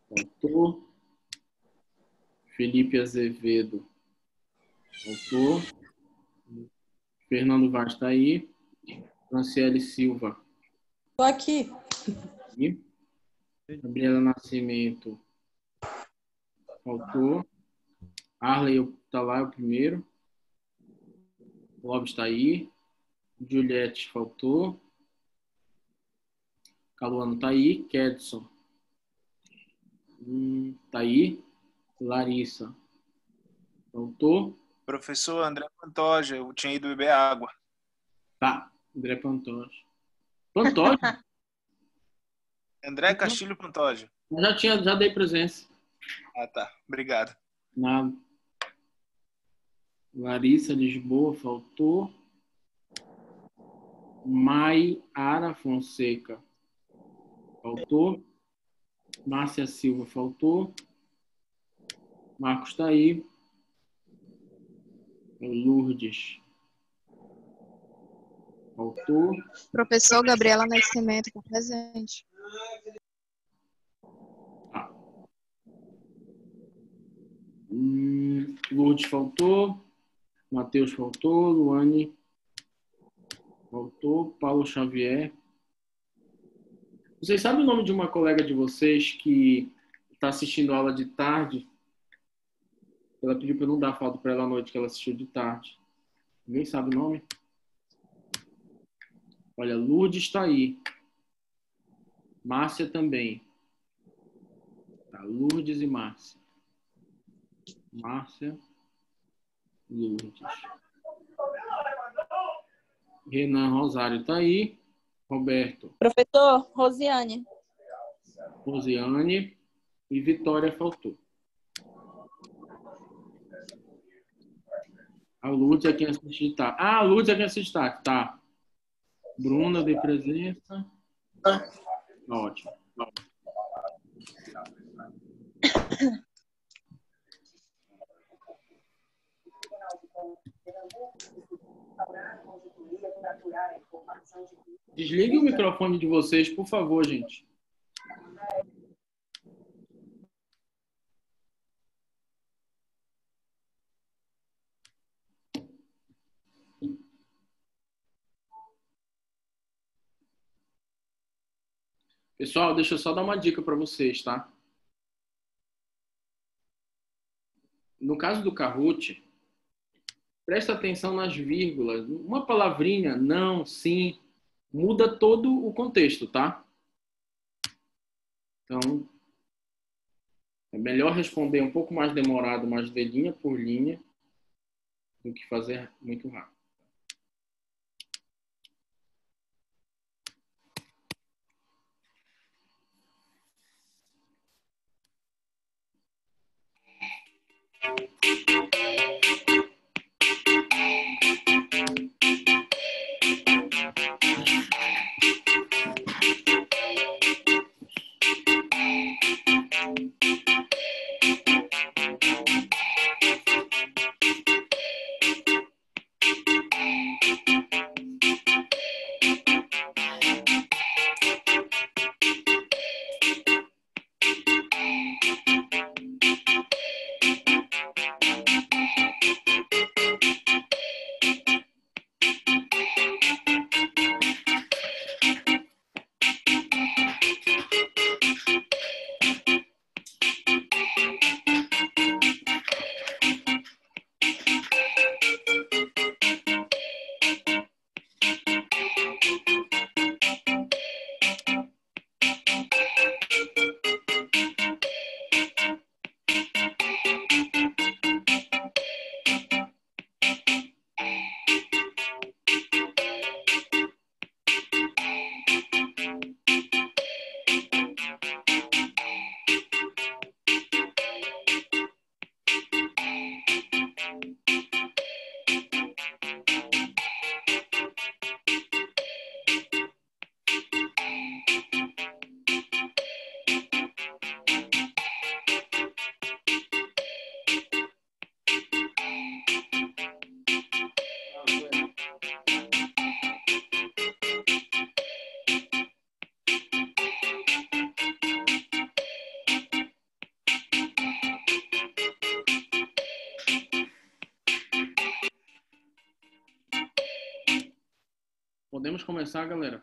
faltou. Felipe Azevedo faltou. Fernando Vaz está aí. Franciele Silva.
Estou aqui.
E Gabriela Nascimento faltou. Arley está lá, é o primeiro. Lopes está aí. Juliette faltou. Caluano está aí. Kedson está aí. Larissa faltou.
Professor André Pantoja, eu tinha ido beber água.
Tá, André Pantoja. Pantoja?
André Castilho Pantoja.
Já dei presença.
Ah, tá. Obrigado.
Nada. Larissa Lisboa faltou. Maiara Fonseca faltou. Márcia Silva faltou. Marcos está aí. Lourdes faltou.
Professor Gabriela Nascimento, está presente.
Tá. Lourdes faltou. Matheus faltou. Luane faltou. Paulo Xavier. Vocês sabem o nome de uma colega de vocês que está assistindo a aula de tarde? Ela pediu para eu não dar falta para ela à noite, que ela assistiu de tarde. Ninguém sabe o nome? Olha, Lourdes está aí. Márcia também. Tá, Lourdes e Márcia. Márcia, Lourdes. Renan Rosário está aí. Roberto.
Professor, Rosiane.
Rosiane e Vitória faltou. A Lourdes é quem assiste de tarde. Ah, a Lourdes é quem assiste de tarde. Tá. Bruna, de presença. Ótimo. Desligue o microfone de vocês, por favor, gente. Pessoal, deixa eu só dar uma dica para vocês, tá? No caso do Kahoot, presta atenção nas vírgulas. Uma palavrinha, não, sim, muda todo o contexto, tá? Então, é melhor responder um pouco mais demorado, mais de linha por linha, do que fazer muito rápido. Podemos começar, galera?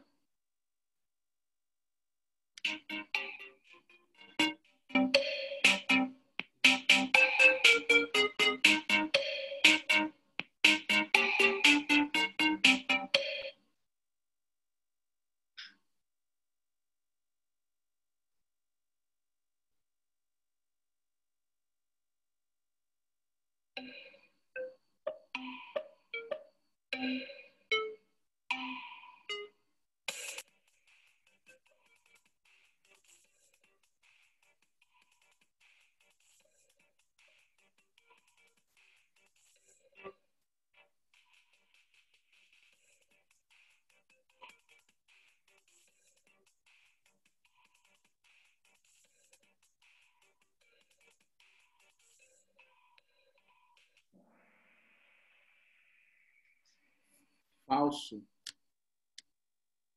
Falso.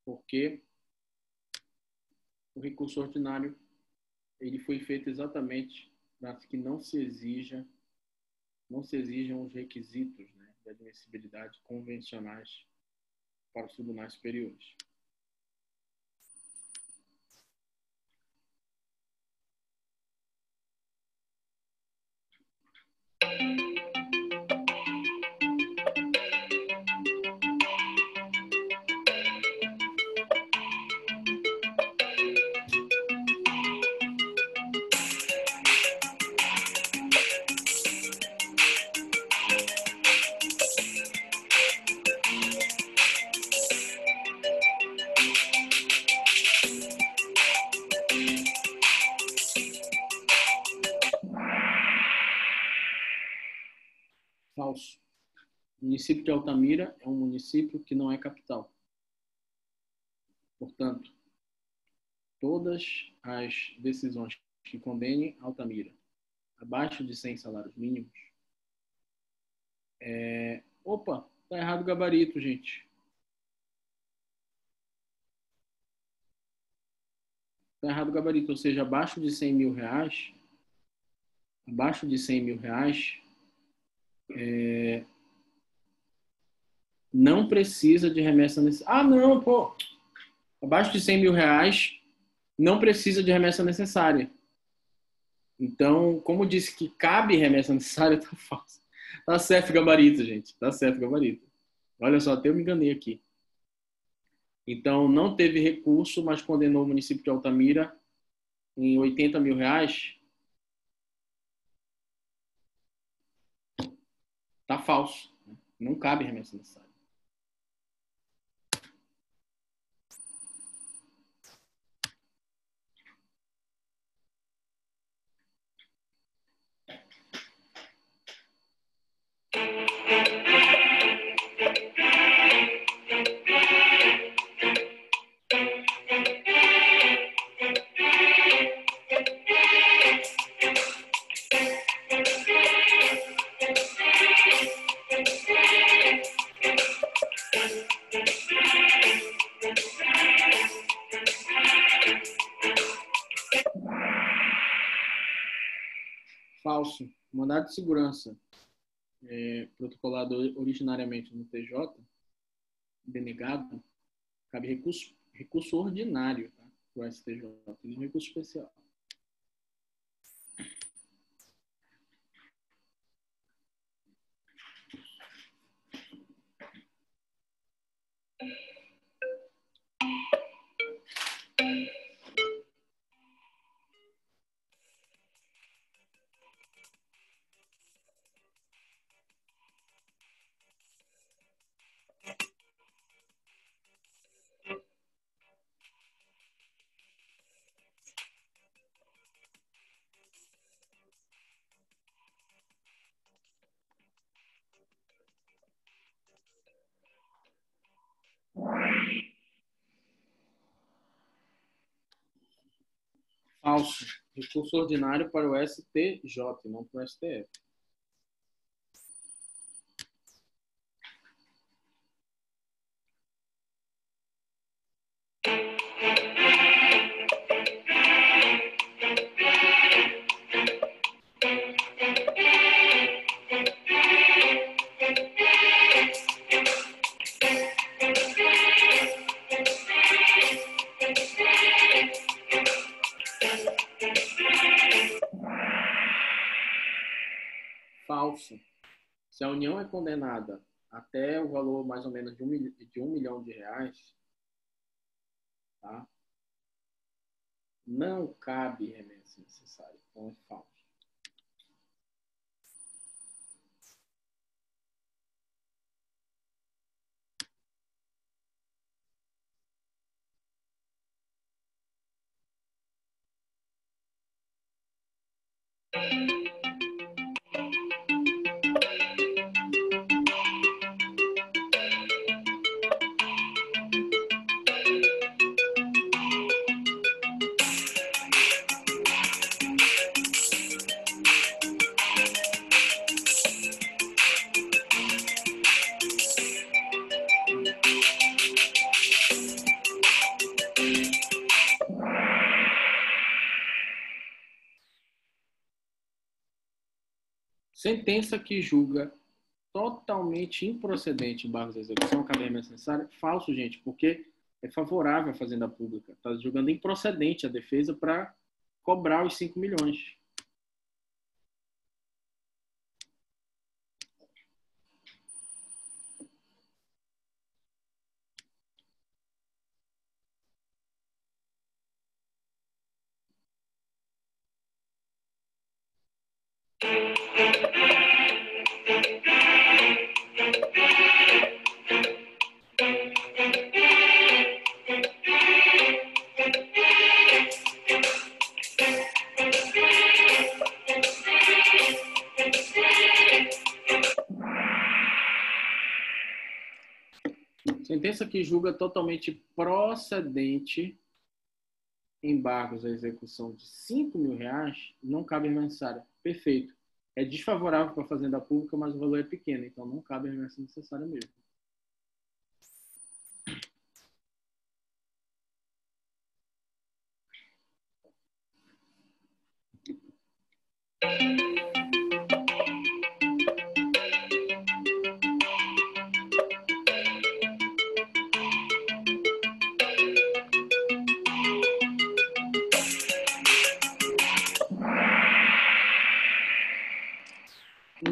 Porque o recurso ordinário ele foi feito exatamente para que não se exijam os requisitos, né, de admissibilidade convencionais para os tribunais superiores. Falso. O município de Altamira é um município que não é capital. Portanto, todas as decisões que condenem Altamira abaixo de 100 salários mínimos... Opa, tá errado o gabarito, gente. Tá errado o gabarito, ou seja, abaixo de 100 mil reais, não precisa de remessa necessária. Ah, não, pô. Abaixo de 100 mil reais, não precisa de remessa necessária. Então, como disse que cabe remessa necessária, tá fácil. Tá certo o gabarito, gente. Tá certo o gabarito. Olha só, até eu me enganei aqui. Então, não teve recurso, mas condenou o município de Altamira em 80 mil reais. Tá falso. Não cabe remessa necessária. Falso. O mandado de segurança protocolado originariamente no TJ, denegado, cabe recurso ordinário, tá? Para o STJ, não recurso especial. Falso. Recurso ordinário para o STJ, não para o STF. Se a União é condenada até o valor mais ou menos de R$ 1 milhão, tá? Não cabe remessa necessária. Então é falso. Sentença que julga totalmente improcedente embargos da execução, cabe remessa necessária. Falso, gente, porque é favorável à Fazenda Pública. Está julgando improcedente a defesa para cobrar os 5 milhões. Sentença que julga totalmente procedente embargos à execução de R$ 5.000, não cabe remessa necessária. Perfeito. É desfavorável para a Fazenda Pública, mas o valor é pequeno, então não cabe remessa necessária mesmo.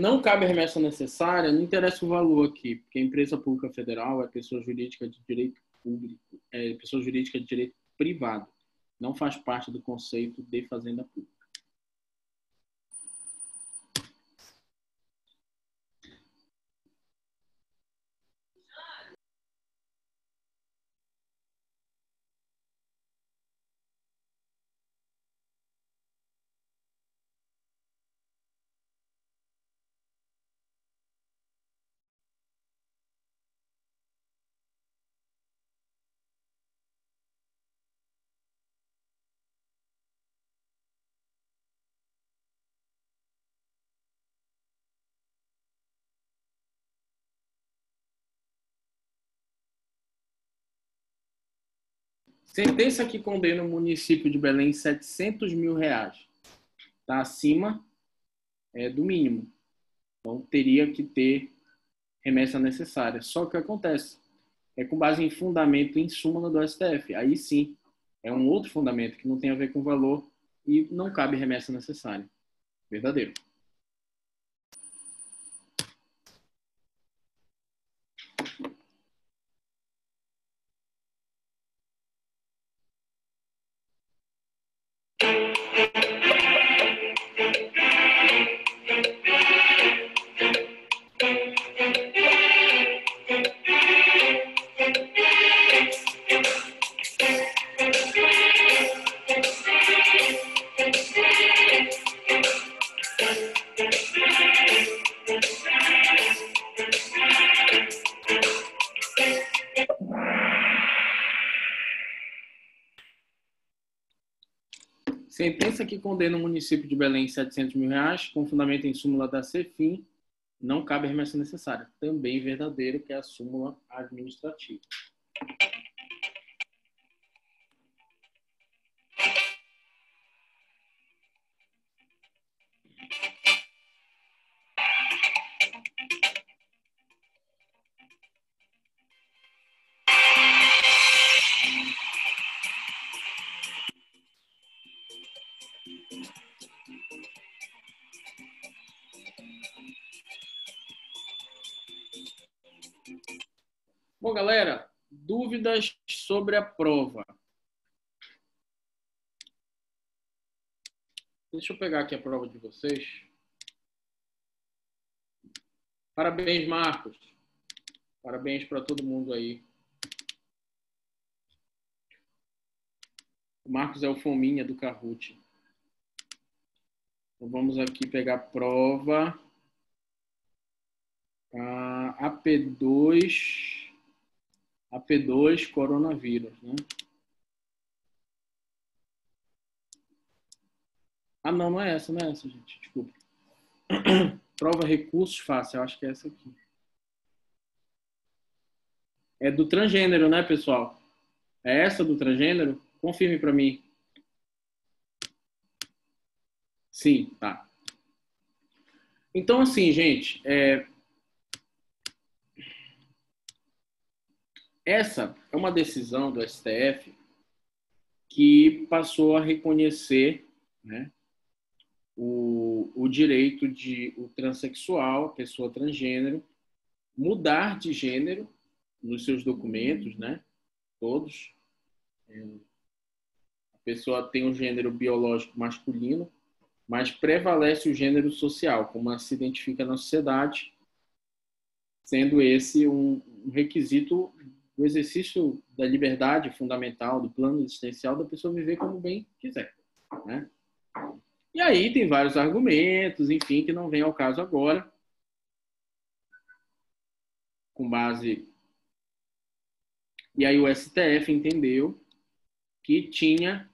Não cabe remessa necessária, não interessa o valor aqui, porque a empresa pública federal é pessoa jurídica de direito público, é pessoa jurídica de direito privado. Não faz parte do conceito de Fazenda Pública. Sentença que condena o município de Belém em R$ 700 mil. Está acima do mínimo. Então, teria que ter remessa necessária. Só que o que acontece? É com base em fundamento em súmula do STF. Aí sim, é um outro fundamento que não tem a ver com valor e não cabe remessa necessária. Verdadeiro. Sentença que condena o município de Belém em R$ 700 mil, com fundamento em súmula da CEFIM, não cabe remessa necessária. Também verdadeiro, que é a súmula administrativa. Bom, galera, dúvidas sobre a prova. Deixa eu pegar aqui a prova de vocês. Parabéns, Marcos. Parabéns para todo mundo aí. O Marcos é o fominha do Kahoot. Então, vamos aqui pegar a prova. AP2 coronavírus, né? Ah, não é essa, gente. Desculpa. Prova recursos fácil, eu acho que é essa aqui. É do transgênero, né, pessoal? É essa do transgênero? Confirme para mim. Sim, tá. Então, assim, gente, essa é uma decisão do STF que passou a reconhecer, né, o direito de o transexual, a pessoa transgênero, mudar de gênero nos seus documentos, né? Todos. A pessoa tem um gênero biológico masculino, mas prevalece o gênero social, como ela se identifica na sociedade, sendo esse um requisito do exercício da liberdade fundamental, do plano existencial da pessoa viver como bem quiser, né? E aí tem vários argumentos, enfim, que não vem ao caso agora, com base... E aí o STF entendeu que tinha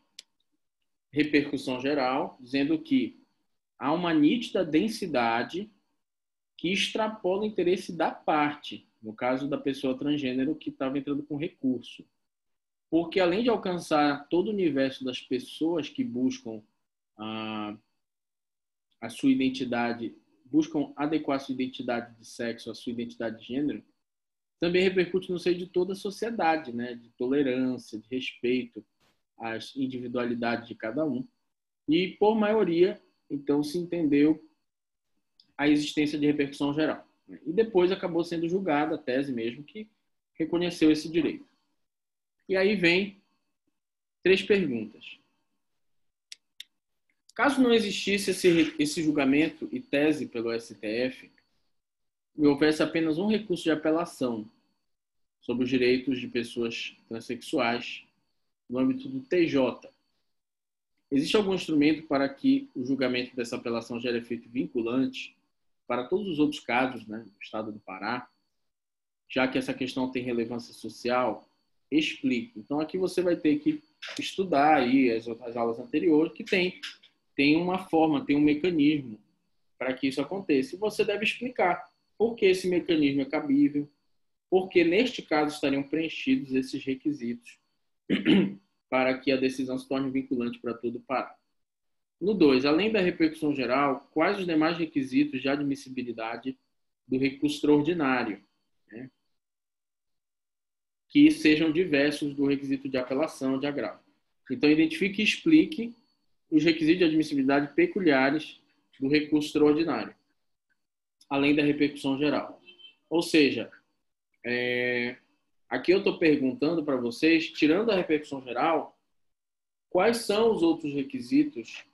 repercussão geral, dizendo que há uma nítida densidade que extrapola o interesse da parte, no caso da pessoa transgênero que estava entrando com recurso. Porque além de alcançar todo o universo das pessoas que buscam a sua identidade, buscam adequar a sua identidade de sexo, a sua identidade de gênero, também repercute no seio de toda a sociedade, né? De tolerância, de respeito às individualidades de cada um. E, por maioria, então, se entendeu a existência de repercussão geral. E depois acabou sendo julgada a tese mesmo que reconheceu esse direito. E aí vem 3 perguntas. Caso não existisse esse julgamento e tese pelo STF, e houvesse apenas um recurso de apelação sobre os direitos de pessoas transexuais no âmbito do TJ, existe algum instrumento para que o julgamento dessa apelação gere efeito vinculante para todos os outros casos, né, do Estado do Pará, já que essa questão tem relevância social? Explique. Então, aqui você vai ter que estudar aí as outras aulas anteriores, que tem uma forma, tem um mecanismo para que isso aconteça. E você deve explicar por que esse mecanismo é cabível, porque neste caso estariam preenchidos esses requisitos para que a decisão se torne vinculante para todo o Pará. No 2, além da repercussão geral, quais os demais requisitos de admissibilidade do recurso extraordinário, né, que sejam diversos do requisito de apelação de agravo? Então, identifique e explique os requisitos de admissibilidade peculiares do recurso extraordinário, além da repercussão geral. Ou seja, aqui eu estou perguntando para vocês, tirando a repercussão geral, quais são os outros requisitos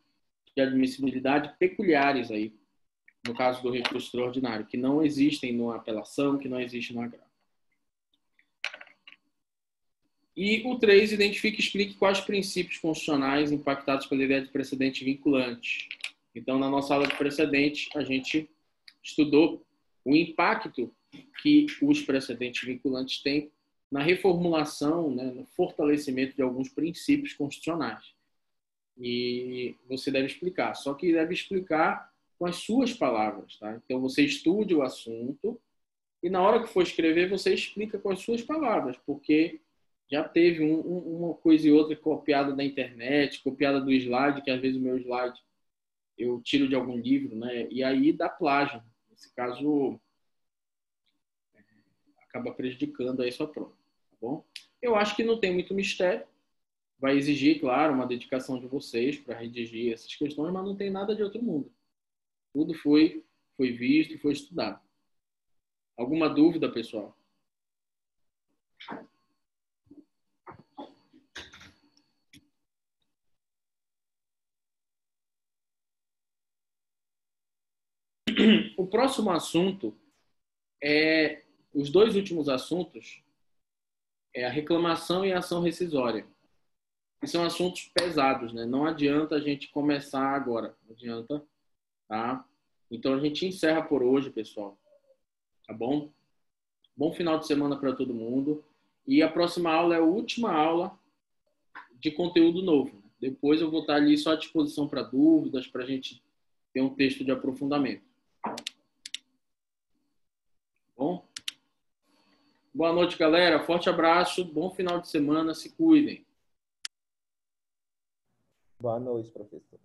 de admissibilidade peculiares aí, no caso do recurso extraordinário, que não existem na apelação, que não existem no agravo. E o 3, identifique e explique quais princípios constitucionais impactados pela ideia de precedente vinculante. Então, na nossa aula de precedente, a gente estudou o impacto que os precedentes vinculantes têm na reformulação, né, no fortalecimento de alguns princípios constitucionais. E você deve explicar, só que deve explicar com as suas palavras, tá? Então, você estude o assunto e na hora que for escrever, você explica com as suas palavras, porque já teve uma coisa e outra copiada da internet, copiada do slide, que às vezes o meu slide eu tiro de algum livro, né? E aí dá plágio. Nesse caso, acaba prejudicando aí sua prova, tá bom? Eu acho que não tem muito mistério. Vai exigir, claro, uma dedicação de vocês para redigir essas questões, mas não tem nada de outro mundo. Tudo foi visto e foi estudado. Alguma dúvida, pessoal? O próximo assunto os dois últimos assuntos é a reclamação e a ação rescisória. Que são assuntos pesados, né? Não adianta a gente começar agora. Não adianta, tá? Então a gente encerra por hoje, pessoal. Tá bom? Bom final de semana para todo mundo. E a próxima aula é a última aula de conteúdo novo. Depois eu vou estar ali só à disposição para dúvidas, para a gente ter um texto de aprofundamento. Bom? Boa noite, galera. Forte abraço. Bom final de semana. Se cuidem.
Boa noite, professor.